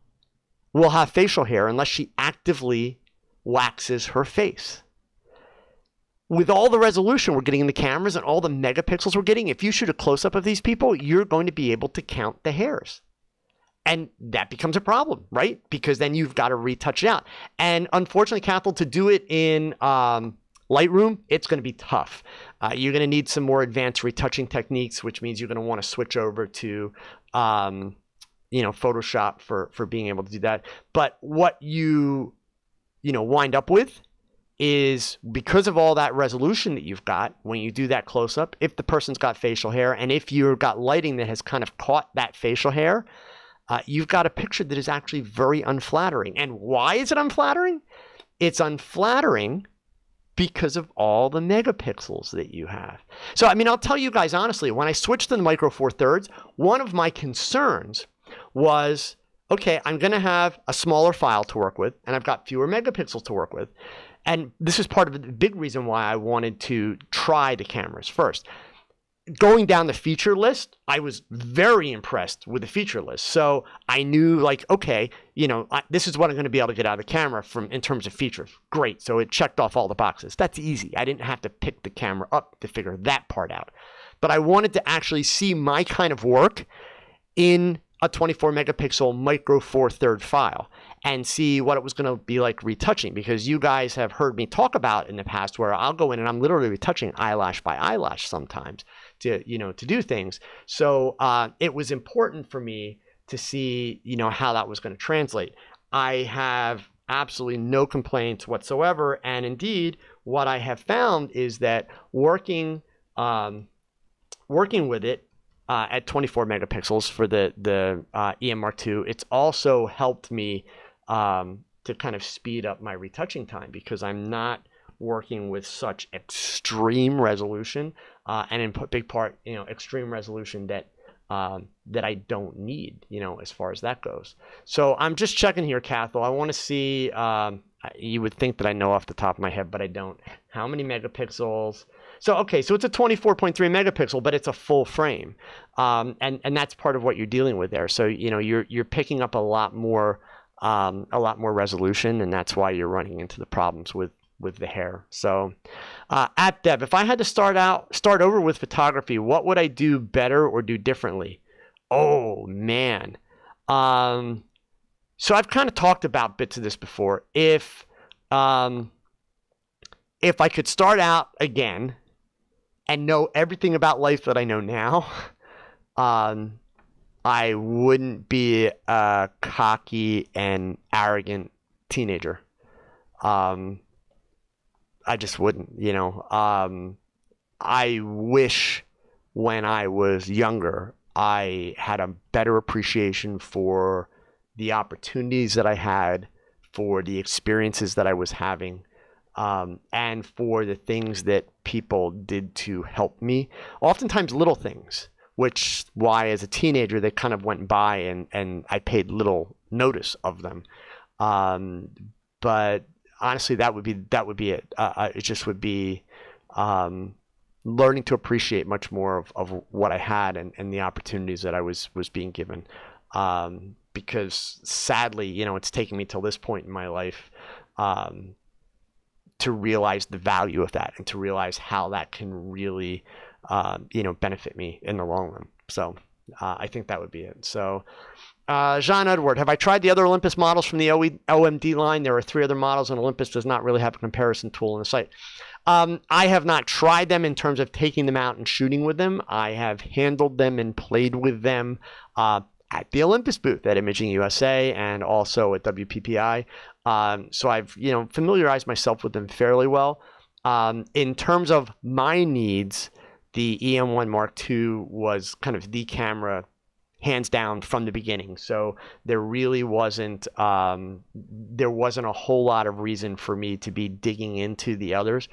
will have facial hair unless she actively waxes her face. With all the resolution we're getting in the cameras and all the megapixels we're getting, if you shoot a close-up of these people, you're going to be able to count the hairs. And that becomes a problem, right? Because then you've got to retouch it out. And unfortunately, Cathal, to do it in Lightroom, it's going to be tough. You're going to need some more advanced retouching techniques, which means you're going to want to switch over to, you know, Photoshop for being able to do that. But what you wind up with is, because of all that resolution that you've got, when you do that close-up, if the person's got facial hair and if you've got lighting that has kind of caught that facial hair, you've got a picture that is actually very unflattering. And why is it unflattering? It's unflattering because of all the megapixels that you have. So, I mean, I'll tell you guys honestly, when I switched to the Micro Four Thirds, one of my concerns was, okay, I'm going to have a smaller file to work with, and I've got fewer megapixels to work with. And this is part of the big reason why I wanted to try the cameras first. Going down the feature list, I was very impressed with the feature list. So I knew, like, okay, you know, this is what I'm going to be able to get out of the camera in terms of features. Great. So it checked off all the boxes. That's easy. I didn't have to pick the camera up to figure that part out. But I wanted to actually see my kind of work in a 24 megapixel Micro Four Thirds file and see what it was going to be like retouching, because you guys have heard me talk about in the past where I'll go in and I'm literally retouching eyelash by eyelash sometimes to do things. So it was important for me to see, you know, how that was going to translate. I have absolutely no complaints whatsoever. And indeed, what I have found is that working with it at 24 megapixels for the EM-R2, it's also helped me to kind of speed up my retouching time, because I'm not working with such extreme resolution, and in big part, you know, extreme resolution that I don't need, you know, as far as that goes. So I'm just checking here, Cathal. I want to see, you would think that I know off the top of my head, but I don't. How many megapixels? So, okay, so it's a 24.3 megapixel, but it's a full frame. And that's part of what you're dealing with there. So, you know, you're picking up a lot more resolution, and that's why you're running into the problems with the hair. So, at Deb, if I had to start over with photography, what would I do better or do differently? Oh, man. So I've kind of talked about bits of this before. If I could start out again and know everything about life that I know now, I wouldn't be a cocky and arrogant teenager. I just wouldn't, you know. I wish when I was younger, I had a better appreciation for the opportunities that I had, for the experiences that I was having, and for the things that people did to help me. Oftentimes little things, which why as a teenager they kind of went by and I paid little notice of them. But honestly, that would be it. It just would be learning to appreciate much more of what I had and the opportunities that I was being given. Because sadly, you know, it's taken me till this point in my life to realize the value of that and to realize how that can really, you know, benefit me in the long run. So I think that would be it. So Jean Edward, have I tried the other Olympus models from the OMD line? There are 3 other models, and Olympus does not really have a comparison tool on the site. I have not tried them in terms of taking them out and shooting with them. I have handled them and played with them at the Olympus booth at Imaging USA and also at WPPI. So I've, you know, familiarized myself with them fairly well. In terms of my needs, the EM1 Mark II was kind of the camera hands down from the beginning. So there really wasn't a whole lot of reason for me to be digging into the others.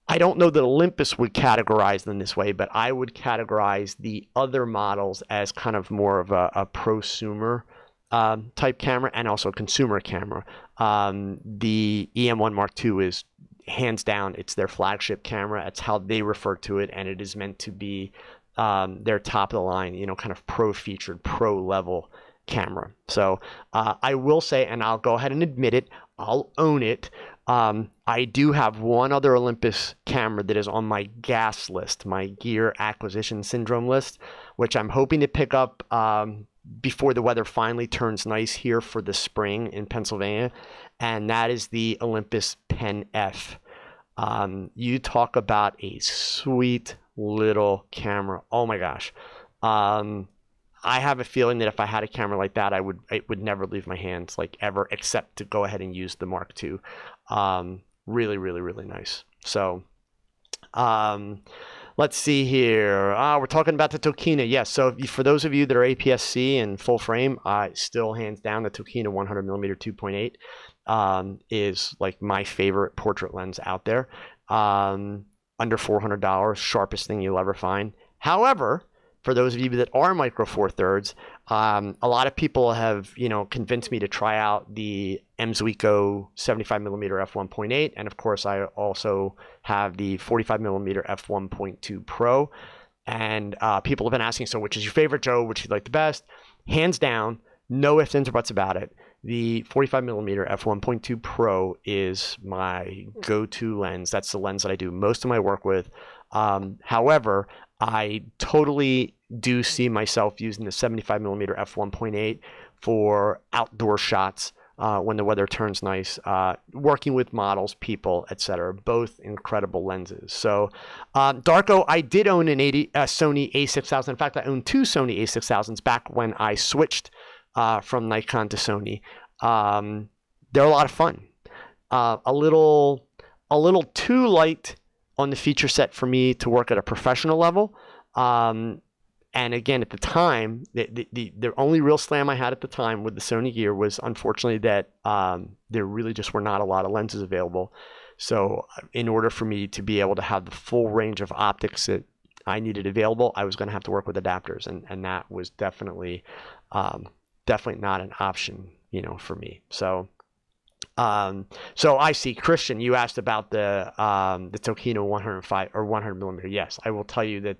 I don't know that Olympus would categorize them this way, but I would categorize the other models as kind of more of a prosumer type camera and also consumer camera. The EM1 Mark II is hands down, it's their flagship camera. It's how they refer to it, and it is meant to be their top of the line, you know, kind of pro-featured, pro-level camera. So I will say, and I'll go ahead and admit it, I'll own it. I do have one other Olympus camera that is on my gas list, my gear acquisition syndrome list, which I'm hoping to pick up before the weather finally turns nice here for the spring in Pennsylvania, and that is the Olympus Pen F. You talk about a sweet little camera. Oh my gosh. I have a feeling that if I had a camera like that, it would never leave my hands, like ever, except to go ahead and use the Mark II. Really, really, really nice. So let's see here. We're talking about the Tokina. Yes. So for those of you that are APS-C and full frame, still hands down the Tokina 100mm 2.8 is like my favorite portrait lens out there. Under $400, sharpest thing you'll ever find. However, for those of you that are Micro Four Thirds, a lot of people have, you know, convinced me to try out the Emswico 75mm f1.8, and of course I also have the 45mm f1.2 Pro. And people have been asking, so which is your favorite, Joe? Which you like the best? Hands down, no ifs, ands, or buts about it. The 45mm f1.2 Pro is my go-to lens. That's the lens that I do most of my work with. However, I totally do see myself using the 75mm f1.8 for outdoor shots when the weather turns nice, working with models, people, etc. Both incredible lenses. So, Darko, I did own a Sony a6000. In fact, I owned 2 Sony a6000s back when I switched from Nikon to Sony. They're a lot of fun. A little too light on the feature set for me to work at a professional level. And again, at the time, the only real slam I had at the time with the Sony gear was unfortunately that there really just were not a lot of lenses available. So in order for me to be able to have the full range of optics that I needed available, I was going to have to work with adapters, and that was definitely not an option, you know, for me. So so I see, Christian, you asked about the Tokina 105 or 100mm. Yes, I will tell you that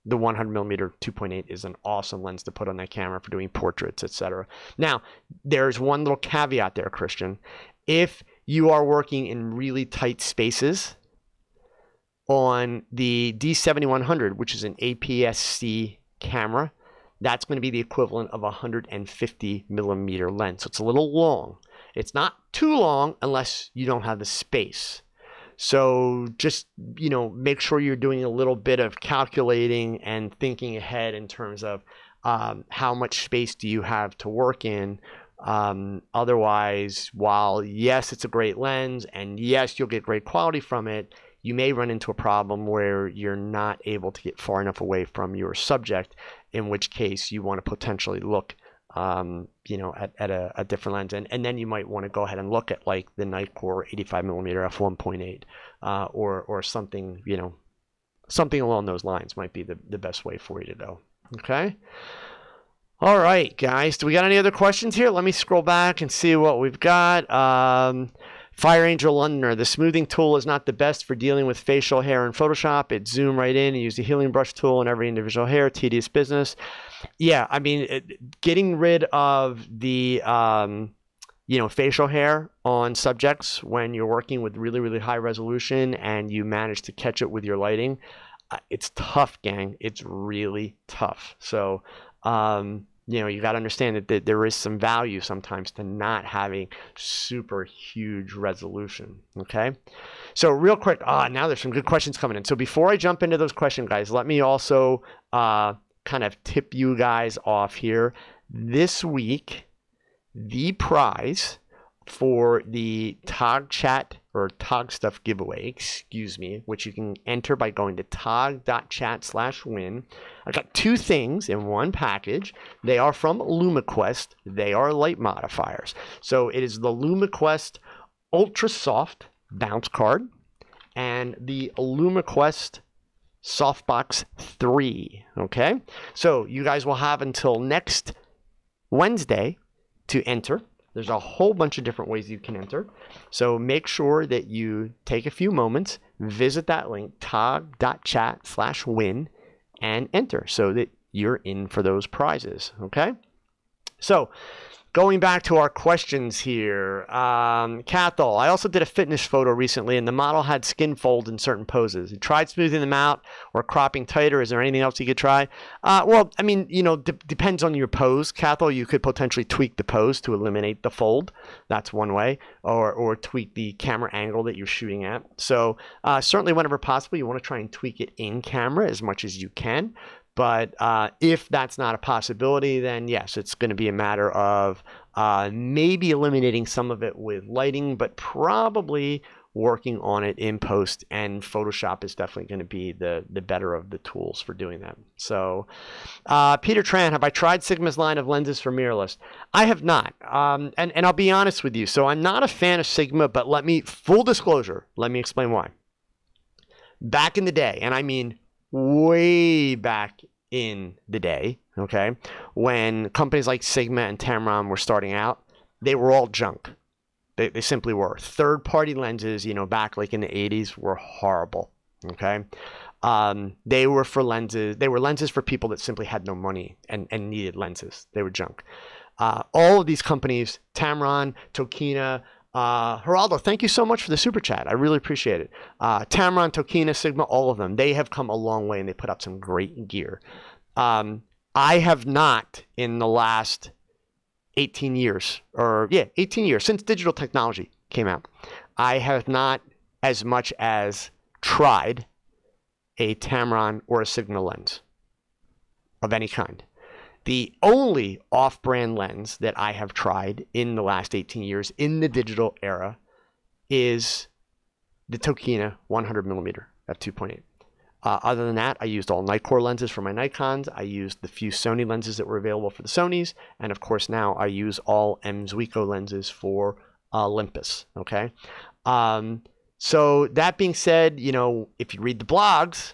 the 100mm 2.8 is an awesome lens to put on that camera for doing portraits, etc. Now, there's one little caveat there, Christian. If you are working in really tight spaces on the D7100, which is an APS-C camera, that's going to be the equivalent of a 150mm lens. So it's a little long. It's not too long unless you don't have the space. So just, you know, make sure you're doing a little bit of calculating and thinking ahead in terms of how much space do you have to work in. Otherwise, while yes, it's a great lens and yes, you'll get great quality from it, you may run into a problem where you're not able to get far enough away from your subject, in which case you want to potentially look you know, at a different lens, and then you might want to go ahead and look at like the Nikkor 85mm f1.8 or something, you know, something along those lines might be the best way for you to go. Okay. All right, guys. Do we got any other questions here? Let me scroll back and see what we've got. Fire Angel Londoner, the smoothing tool is not the best for dealing with facial hair in Photoshop. It zoom right in and use the healing brush tool on every individual hair. Tedious business. Yeah, I mean, getting rid of the facial hair on subjects when you're working with really, really high resolution and you manage to catch it with your lighting, it's tough, gang. It's really tough. So, you got to understand that there is some value sometimes to not having super huge resolution. Okay. So real quick, now there's some good questions coming in. So before I jump into those questions, guys, let me also kind of tip you guys off here. This week, the prize for the TogChat or TogStuff giveaway, which you can enter by going to tog.chat/win. I got two things in one package. They are from Lumiquest. They are light modifiers. So it is the Lumiquest Ultrasoft bounce card and the Lumiquest Softbox 3. Okay, so you guys will have until next Wednesday to enter. There's a whole bunch of different ways you can enter. So make sure that you take a few moments, visit that link, tog.chat/win, and enter so that you're in for those prizes. Okay? So going back to our questions here, Cathal, I also did a fitness photo recently, and the model had skin folds in certain poses. You tried smoothing them out or cropping tighter. Is there anything else you could try? Well, I mean, depends on your pose. Cathal, you could potentially tweak the pose to eliminate the fold. That's one way, or tweak the camera angle that you're shooting at. So certainly whenever possible, you want to try and tweak it in camera as much as you can. But if that's not a possibility, then yes, it's going to be a matter of maybe eliminating some of it with lighting, but probably working on it in post. And Photoshop is definitely going to be the better of the tools for doing that. So Peter Tran, have I tried Sigma's line of lenses for mirrorless? I have not. And I'll be honest with you. So I'm not a fan of Sigma, but full disclosure, let me explain why. Back in the day, and I mean way back in the day, okay, when companies like Sigma and Tamron were starting out, they were all junk. They simply were. Third-party lenses, back like in the 80s were horrible, okay? They were lenses for people that simply had no money and needed lenses. They were junk. All of these companies, Tamron, Tokina, Geraldo, thank you so much for the super chat. I really appreciate it. Tamron, Tokina, Sigma, all of them, they have come a long way and they put out some great gear. I have not in the last 18 years, 18 years since digital technology came out. I have not as much as tried a Tamron or a Sigma lens of any kind. The only off-brand lens that I have tried in the last 18 years in the digital era is the Tokina 100mm f2.8. Other than that, I used all Nikkor lenses for my Nikons. I used the few Sony lenses that were available for the Sonys. And of course, now I use all Zuiko lenses for Olympus. Okay. So that being said, if you read the blogs,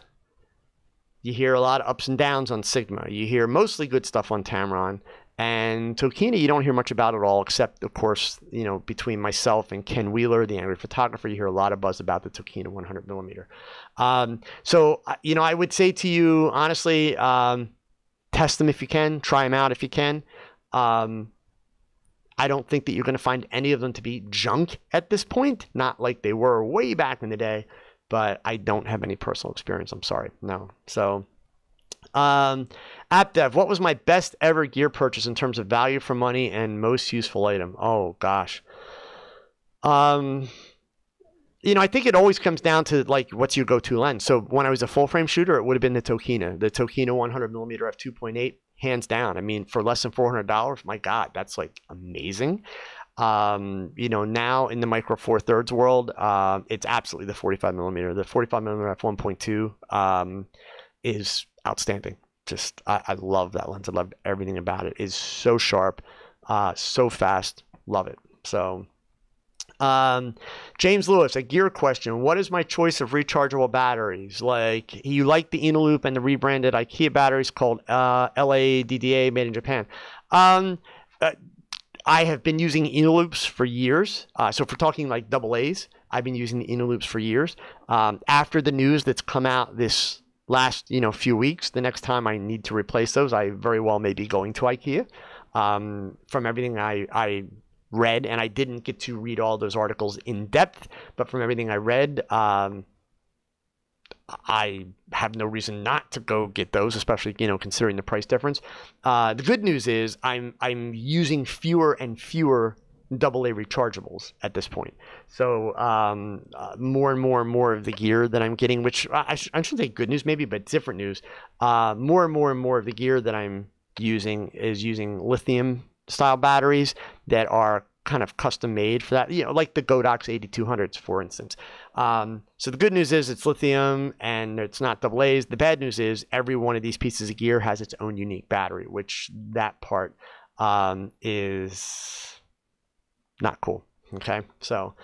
you hear a lot of ups and downs on Sigma. You hear mostly good stuff on Tamron. And Tokina, you don't hear much about at all, except, of course, between myself and Ken Wheeler, the angry photographer, you hear a lot of buzz about the Tokina 100mm. So, I would say to you, honestly, test them if you can. Try them out if you can. I don't think that you're going to find any of them to be junk at this point. Not like they were way back in the day. But I don't have any personal experience. I'm sorry. No. So, AppDev, what was my best ever gear purchase in terms of value for money and most useful item? Oh, gosh. I think it always comes down to, what's your go-to lens? So when I was a full-frame shooter, it would have been the Tokina 100mm f2.8, hands down. I mean, for less than $400, my God, that's, amazing. Now in the micro four thirds world, it's absolutely the 45mm. The 45mm f1.2 is outstanding. Just I love that lens. I love everything about it. It's so sharp, so fast. Love it. So James Lewis, a gear question. What is my choice of rechargeable batteries? Like, you like the Eneloop and the rebranded IKEA batteries called LADDA made in Japan. I have been using Eneloops for years. So if we're talking like double A's, I've been using the Eneloops for years. After the news that's come out this last few weeks, the next time I need to replace those, I very well may be going to IKEA. From everything I read, and I didn't get to read all those articles in depth, but from everything I read, I have no reason not to go get those, especially considering the price difference. The good news is I'm using fewer and fewer AA rechargeables at this point. So more and more of the gear that I'm getting, which I shouldn't say good news maybe, but different news. More and more of the gear that I'm using is using lithium style batteries that are kind of custom made for that, like the Godox 8200s, for instance. So the good news is it's lithium and it's not double A's. The bad news is every one of these pieces of gear has its own unique battery, which that part is not cool. Okay. So,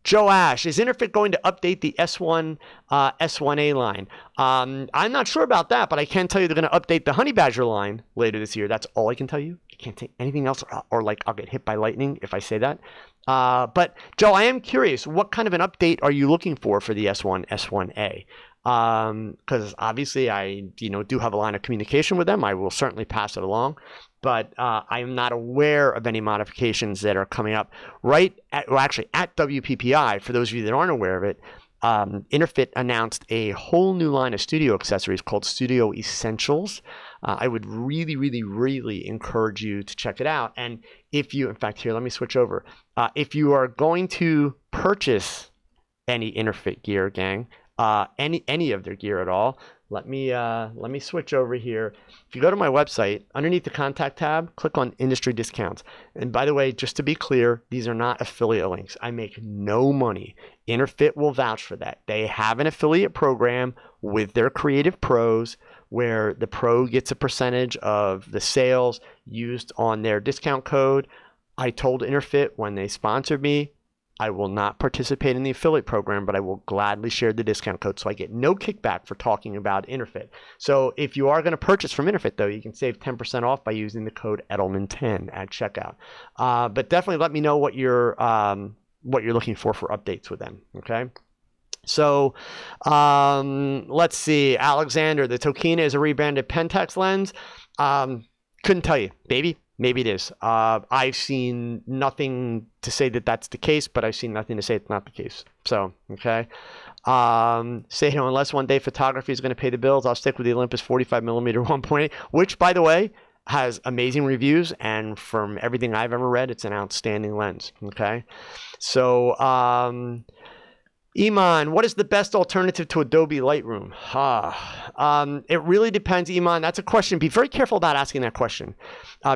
Joe Ash, is Interfit going to update the S1, S1A line? I'm not sure about that, but I can tell you they're going to update the Honey Badger line later this year. That's all I can tell you. I can't say anything else, or like I'll get hit by lightning if I say that. But Joe, I am curious, what kind of an update are you looking for the S1, S1A? Because obviously I, do have a line of communication with them. I will certainly pass it along, but I am not aware of any modifications that are coming up at WPPI. For those of you that aren't aware of it, Interfit announced a whole new line of studio accessories called Studio Essentials. I would really encourage you to check it out. And if you, in fact, here, let me switch over. If you are going to purchase any Interfit gear, gang, any of their gear at all, let me switch over here. If you go to my website, underneath the contact tab, click on industry discounts. And by the way, just to be clear, these are not affiliate links. I make no money. Interfit will vouch for that. They have an affiliate program with their creative pros where the pro gets a percentage of the sales used on their discount code. I told Interfit when they sponsored me, I will not participate in the affiliate program, but I will gladly share the discount code, so I get no kickback for talking about Interfit. So if you are going to purchase from Interfit, though, you can save 10% off by using the code Edelman10 at checkout. But definitely let me know what you're looking for updates with them. Okay. So let's see. Alexander, the Tokina is a rebranded Pentax lens. Couldn't tell you, baby. Maybe it is. I've seen nothing to say that that's the case, but I've seen nothing to say it's not the case. So, okay. Sato, unless one day photography is going to pay the bills, I'll stick with the Olympus 45mm 1.8, which, by the way, has amazing reviews. And from everything I've ever read, it's an outstanding lens. Okay. So, Iman, what is the best alternative to Adobe Lightroom? It really depends, Iman. That's a question. Be very careful about asking that question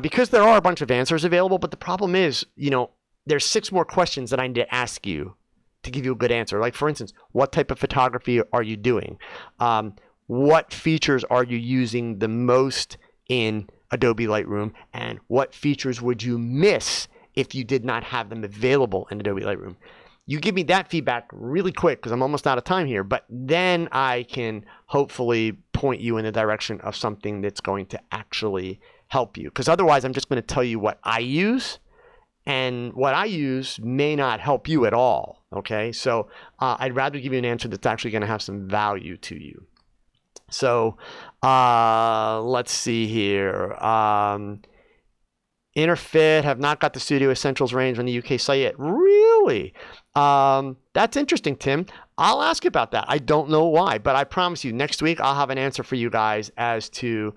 because there are a bunch of answers available. But the problem is, there's 6 more questions that I need to ask you to give you a good answer. Like, for instance, what type of photography are you doing? What features are you using the most in Adobe Lightroom? And what features would you miss if you did not have them available in Adobe Lightroom? You give me that feedback really quick because I'm almost out of time here, but then I can hopefully point you in the direction of something that's going to actually help you. Because otherwise, I'm just going to tell you what I use, and what I use may not help you at all. Okay, so I'd rather give you an answer that's actually going to have some value to you. So let's see here. Interfit have not got the Studio Essentials range on the UK site yet. Really? That's interesting, Tim. I'll ask about that. I don't know why, but I promise you next week I'll have an answer for you guys as to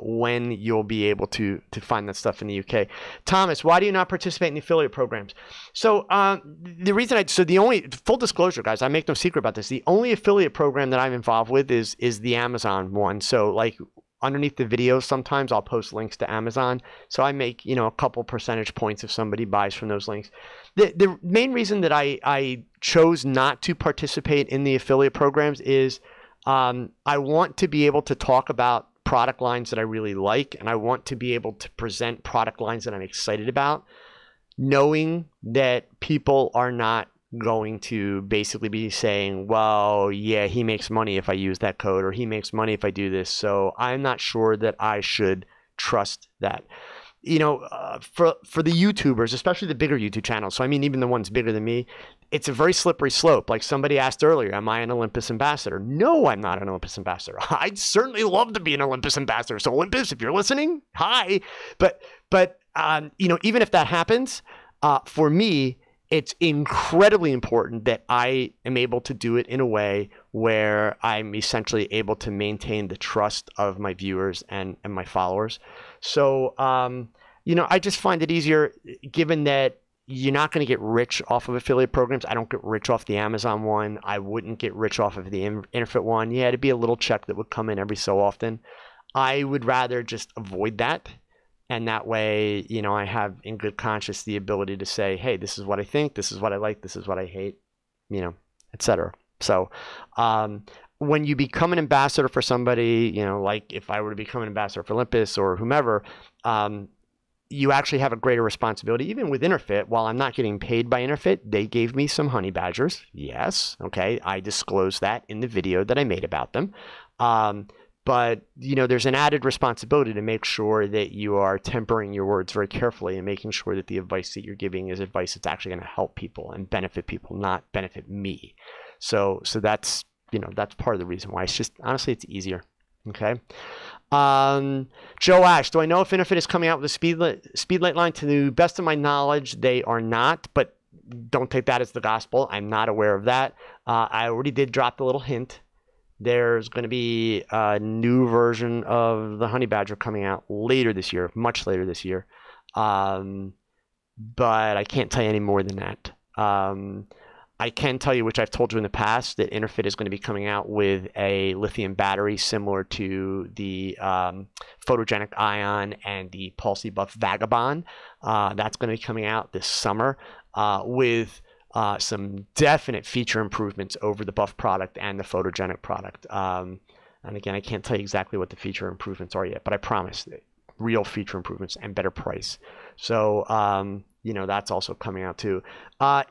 when you'll be able to find that stuff in the UK. Thomas, why do you not participate in the affiliate programs? So the reason the only, full disclosure, guys, I make no secret about this. The only affiliate program that I'm involved with is the Amazon one. So like, underneath the videos, sometimes I'll post links to Amazon. So I make, a couple percentage points if somebody buys from those links. The main reason that I chose not to participate in the affiliate programs is I want to be able to talk about product lines that I really like, and I want to be able to present product lines that I'm excited about knowing that people are not going to basically be saying, well, yeah, he makes money if I use that code, or he makes money if I do this. So I'm not sure that I should trust that. You know, for the YouTubers, especially the bigger YouTube channels, so I mean, even the ones bigger than me, it's a very slippery slope. Like somebody asked earlier, am I an Olympus ambassador? No, I'm not an Olympus ambassador. I'd certainly love to be an Olympus ambassador. So Olympus, if you're listening, hi. But you know, even if that happens, for me, it's incredibly important that I am able to do it in a way where I'm essentially able to maintain the trust of my viewers and my followers. So, you know, I just find it easier, given that you're not going to get rich off of affiliate programs. I don't get rich off the Amazon one. I wouldn't get rich off of the Interfit one. Yeah, it'd be a little check that would come in every so often. I would rather just avoid that. And that way, you know, I have in good conscience the ability to say, hey, this is what I think, this is what I like, this is what I hate, you know, etc. So when you become an ambassador for somebody, you know, like if I were to become an ambassador for Olympus or whomever, you actually have a greater responsibility. Even with Interfit, while I'm not getting paid by Interfit, they gave me some honey badgers. Yes, okay, I disclosed that in the video that I made about them. But, you know, there's an added responsibility to make sure that you are tempering your words very carefully and making sure that the advice that you're giving is advice that's actually going to help people and benefit people, not benefit me. So that's, you know, that's part of the reason why. It's just, honestly, it's easier. Okay. Joe Ash, do I know if Interfit is coming out with a speedlight line? To the best of my knowledge, they are not, but don't take that as the gospel. I'm not aware of that. I already did drop the little hint. There's going to be a new version of the Honey Badger coming out later this year, much later this year. But I can't tell you any more than that. I can tell you, which I've told you in the past, that Interfit is going to be coming out with a lithium battery similar to the Photogenic Ion and the Pulse Buff Vagabond. That's going to be coming out this summer with some definite feature improvements over the Buff product and the Photogenic product. And again, I can't tell you exactly what the feature improvements are yet, but I promise real feature improvements and better price. So, you know, that's also coming out too.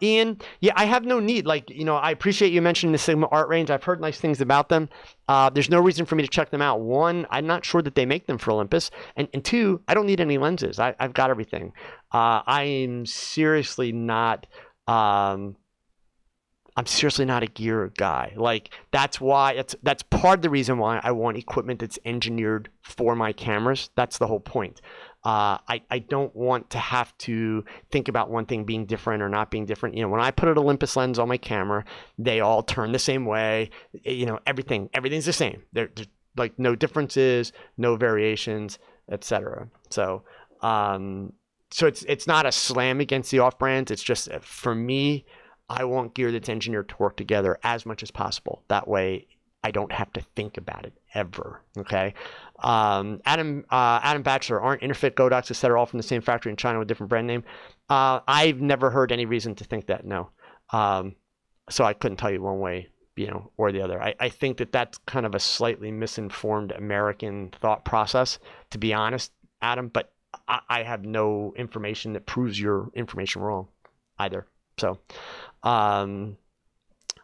Ian, yeah, I have no need. Like, you know, I appreciate you mentioning the Sigma Art range. I've heard nice things about them. There's no reason for me to check them out. One, I'm not sure that they make them for Olympus. And two, I don't need any lenses. I've got everything. I'm seriously not... I'm seriously not a gear guy. Like, that's why that's part of the reason why I want equipment that's engineered for my cameras. That's the whole point. I don't want to have to think about one thing being different or not being different. You know, when I put an Olympus lens on my camera, they all turn the same way. You know, everything's the same. There's like no differences, no variations, etc. So, so it's not a slam against the off brands. It's just, for me, I want gear that's engineered to work together as much as possible. That way, I don't have to think about it ever. Okay. Adam Batchelor, aren't Interfit, Godox, etc., all from the same factory in China with different brand name? I've never heard any reason to think that. No. So I couldn't tell you one way, you know, or the other. I think that that's kind of a slightly misinformed American thought process, to be honest, Adam. But I have no information that proves your information wrong either. So,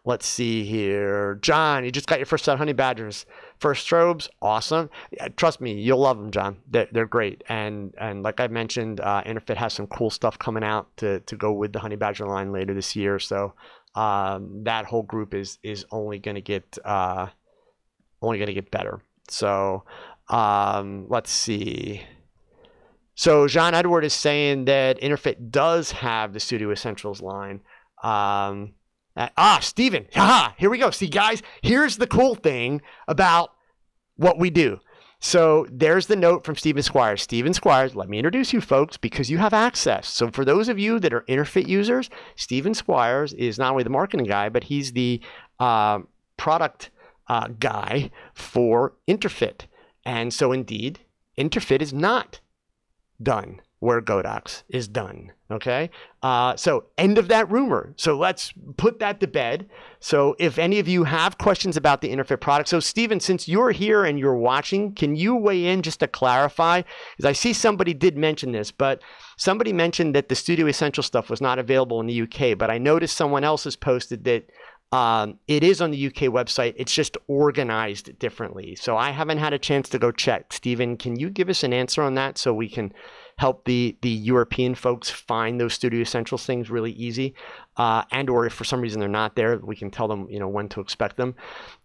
let's see here. John, you just got your first set of Honey Badgers. First strobes, awesome. Yeah, trust me, you'll love them, John. They're great. And like I mentioned, Interfit has some cool stuff coming out to go with the Honey Badger line later this year. So that whole group is only going to get better. So let's see. So Jean Edward is saying that Interfit does have the Studio Essentials line. Steven, haha, here we go. See, guys, here's the cool thing about what we do. So there's the note from Steven Squires. Steven Squires, let me introduce you folks because you have access. So for those of you that are Interfit users, Steven Squires is not only the marketing guy, but he's the product guy for Interfit. And so indeed, Interfit is not done where Godox is done. Okay. So end of that rumor. So let's put that to bed. So if any of you have questions about the Interfit product, so Steven, since you're here and you're watching, can you weigh in just to clarify? Because I see somebody did mention this, but Somebody mentioned that the Studio Essential stuff was not available in the UK, but I noticed someone else has posted that it is on the UK website. It's just organized differently. So I haven't had a chance to go check. Stephen, can you give us an answer on that so we can help the European folks find those Studio Essentials things really easy? And or if for some reason they're not there, we can tell them, when to expect them.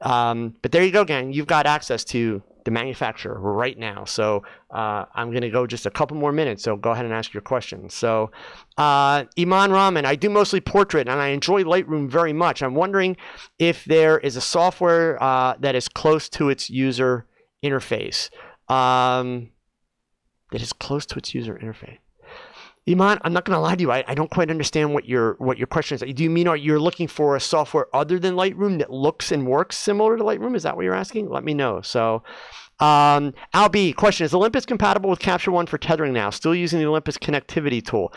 But there you go, gang. You've got access to the manufacturer right now. So I'm going to go just a couple more minutes. So go ahead and ask your questions. So Iman Rahman, I do mostly portrait and I enjoy Lightroom very much. I'm wondering if there is a software that is close to its user interface. Iman, I'm not going to lie to you. I don't quite understand what your question is. Do you mean you're looking for a software other than Lightroom that looks and works similar to Lightroom? Is that what you're asking? Let me know. So, Al B, question, is Olympus compatible with Capture One for tethering now? Still using the Olympus connectivity tool.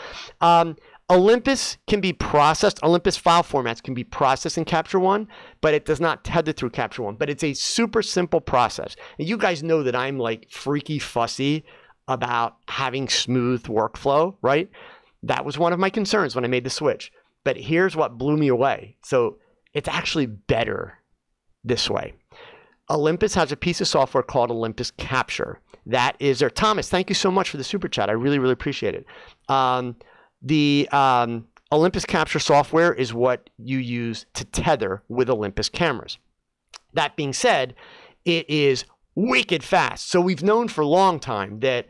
Olympus can be processed. Olympus file formats can be processed in Capture One, but it does not tether through Capture One. But it's a super simple process. And you guys know that I'm like freaky fussy about having smooth workflow, right? That was one of my concerns when I made the switch. But here's what blew me away. So it's actually better this way. Olympus has a piece of software called Olympus Capture. That is there. Thomas, thank you so much for the super chat. I really, really appreciate it. The Olympus Capture software is what you use to tether with Olympus cameras. That being said, it is wicked fast. So we've known for a long time that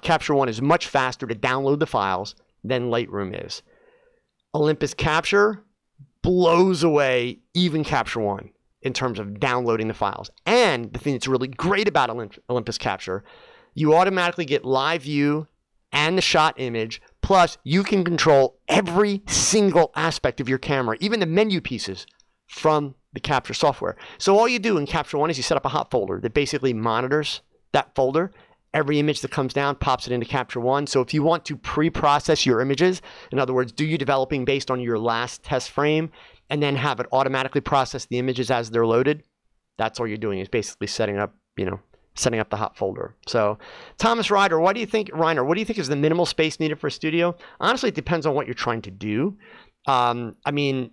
Capture One is much faster to download the files than Lightroom is. Olympus Capture blows away even Capture One in terms of downloading the files. And the thing that's really great about Olympus Capture, you automatically get live view and the shot image, plus you can control every single aspect of your camera, even the menu pieces from the Capture software. So all you do in Capture One is you set up a hot folder that basically monitors that folder. Every image that comes down pops it into Capture One. So if you want to pre-process your images, in other words, do your developing based on your last test frame and then have it automatically process the images as they're loaded, that's all you're doing is basically setting up the hot folder. So Thomas Ryder, what do you think is the minimal space needed for a studio? Honestly, it depends on what you're trying to do. I mean,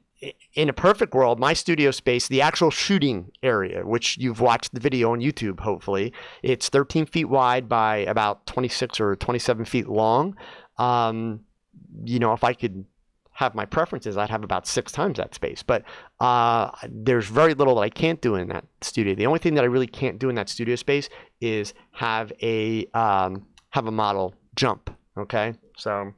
in a perfect world, my studio space, the actual shooting area, which you've watched the video on YouTube, hopefully, it's 13 feet wide by about 26 or 27 feet long. If I could have my preferences, I'd have about 6 times that space. But there's very little that I can't do in that studio. The only thing that I really can't do in that studio space is have a model jump. Okay, so.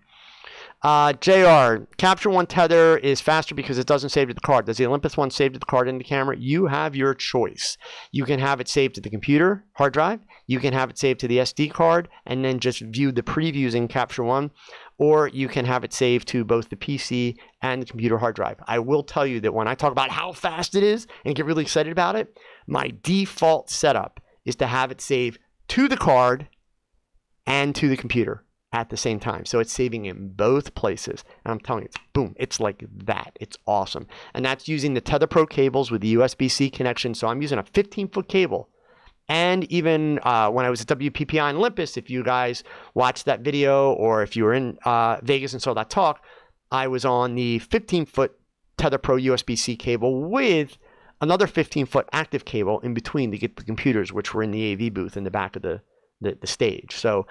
JR, Capture One tether is faster because it doesn't save to the card. Does the Olympus one save to the card in the camera? You have your choice. You can have it saved to the computer hard drive. You can have it saved to the SD card and then just view the previews in Capture One. Or you can have it saved to both the PC and the computer hard drive. I will tell you that when I talk about how fast it is and get really excited about it, my default setup is to have it saved to the card and to the computer at the same time. So it's saving in both places. And I'm telling you, it's boom. It's like that. It's awesome. And that's using the Tether Pro cables with the USB-C connection. So I'm using a 15-foot cable. And even when I was at WPPI in Olympus, if you guys watched that video or if you were in Vegas and saw that talk, I was on the 15-foot Tether Pro USB-C cable with another 15-foot active cable in between to get the computers, which were in the AV booth in the back of the stage. So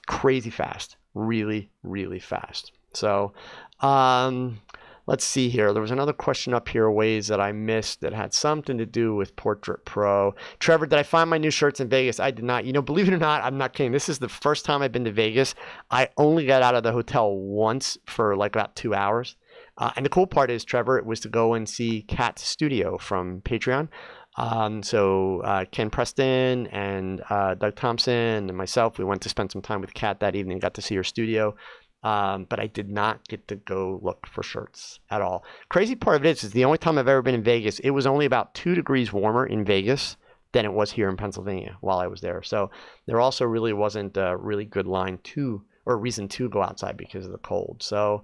crazy fast, really, really fast. So let's see here. There was another question up here, ways that I missed that had something to do with Portrait Pro. Trevor, did I find my new shirts in Vegas? I did not. Believe it or not, I'm not kidding. This is the first time I've been to Vegas. I only got out of the hotel once for like about 2 hours. And the cool part is, Trevor, it was to go and see Kat's studio from Patreon. So Ken Preston and Doug Thompson and myself, we went to spend some time with Kat that evening, got to see her studio. But I did not get to go look for shirts at all. Crazy part of it is the only time I've ever been in Vegas, it was only about 2 degrees warmer in Vegas than it was here in Pennsylvania while I was there. So there also really wasn't a really good line to, or reason to go outside because of the cold. So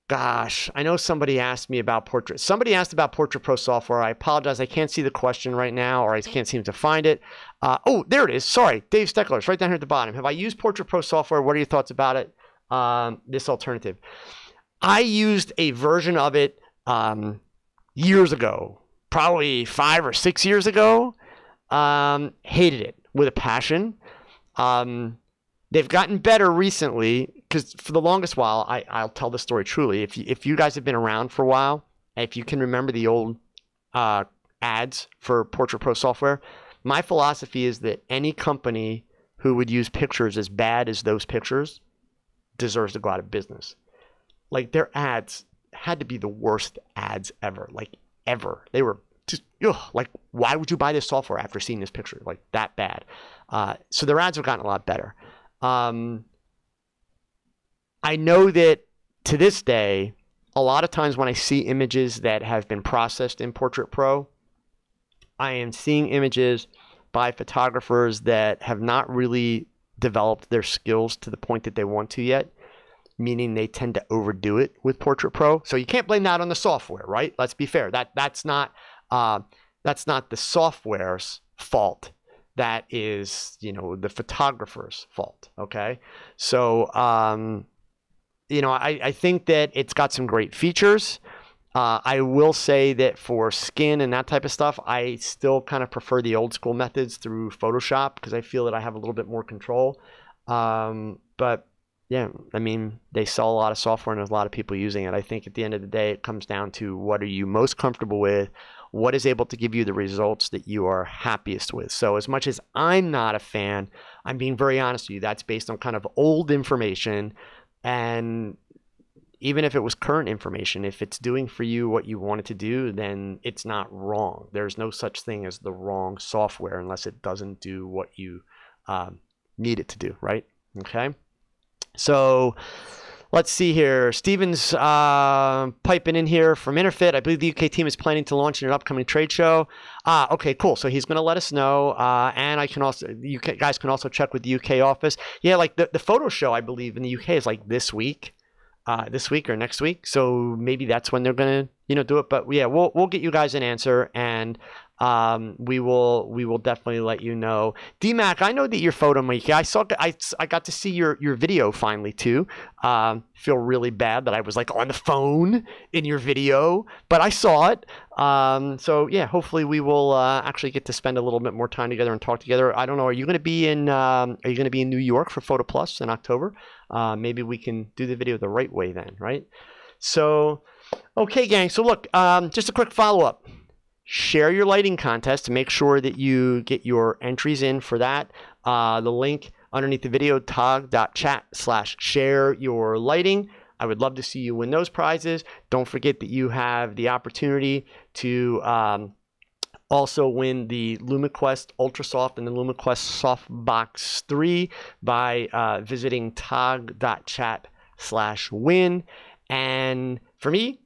Gosh, I know somebody asked me about Portrait. Somebody asked about Portrait Pro software. I apologize. I can't see the question right now, or I can't seem to find it. Oh, there it is. Sorry. Dave Steckler. It's right down here at the bottom. Have I used Portrait Pro software? What are your thoughts about it? This alternative. I used a version of it years ago, probably 5 or 6 years ago. Hated it with a passion. They've gotten better recently, because for the longest while, I'll tell the story truly. If you guys have been around for a while, if you can remember the old ads for Portrait Pro software, my philosophy is that any company who would use pictures as bad as those pictures deserves to go out of business. Like, their ads had to be the worst ads ever, like ever. They were just, like, why would you buy this software after seeing this picture? Like, that bad. So their ads have gotten a lot better. I know that to this day, a lot of times when I see images that have been processed in Portrait Pro, I am seeing images by photographers that have not really developed their skills to the point that they want to yet, meaning they tend to overdo it with Portrait Pro. So you can't blame that on the software, right? Let's be fair. That's not the software's fault. That is, the photographer's fault, okay? So, I think that it's got some great features. I will say that for skin and that type of stuff, I still kind of prefer the old school methods through Photoshop, because I feel that I have a little bit more control. But yeah, I mean, they sell a lot of software and there's a lot of people using it. I think at the end of the day, it comes down to what are you most comfortable with? What is able to give you the results that you are happiest with? So as much as I'm not a fan, I'm being very honest with you, that's based on kind of old information. And even if it was current information, if it's doing for you what you want it to do, then it's not wrong. There's no such thing as the wrong software unless it doesn't do what you need it to do, right? Okay. So let's see here. Steven's piping in here from Interfit. I believe the UK team is planning to launch in an upcoming trade show. Okay, cool. So he's going to let us know. And you guys can also check with the UK office. Yeah, like the photo show, I believe, in the UK is like this week or next week. So maybe that's when they're going to, do it. But yeah, we'll get you guys an answer, and we will definitely let you know. DMAC, I know that you're photo making. I got to see your video finally too. Feel really bad that I was like on the phone in your video, but I saw it. So yeah, hopefully we will actually get to spend a little bit more time together and talk together. I don't know. Are you going to be in New York for Photo Plus in October? Maybe we can do the video the right way then, right? So, okay, gang. So look, just a quick follow-up. Share your lighting contest to make sure that you get your entries in for that. The link underneath the video, tog.chat/share your lighting. I would love to see you win those prizes. Don't forget that you have the opportunity to also win the Lumiquest Ultrasoft and the Lumiquest Softbox 3 by visiting tog.chat/win. And for me,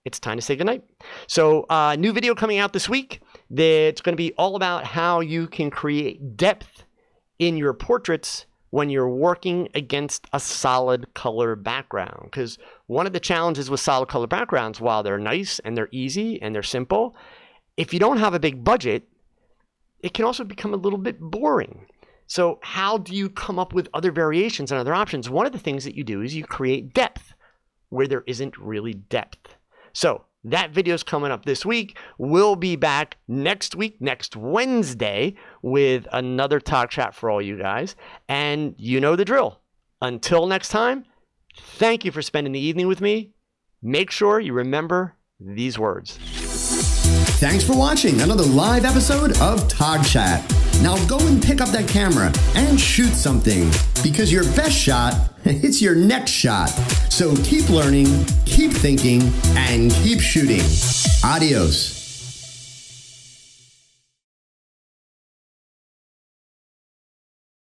it's time to say goodnight. So new video coming out this week that's going to be all about how you can create depth in your portraits when you're working against a solid color background. Because one of the challenges with solid color backgrounds, while they're nice and they're easy and they're simple, if you don't have a big budget, it can also become a little bit boring. So how do you come up with other variations and other options? One of the things that you do is you create depth where there isn't really depth. So that video is coming up this week. We'll be back next week, next Wednesday, with another TogChat for all you guys. And you know the drill. Until next time, thank you for spending the evening with me. Make sure you remember these words. Thanks for watching another live episode of TogChat. Now go and pick up that camera and shoot something, because your best shot, it's your next shot. So keep learning, keep thinking, and keep shooting. Adios.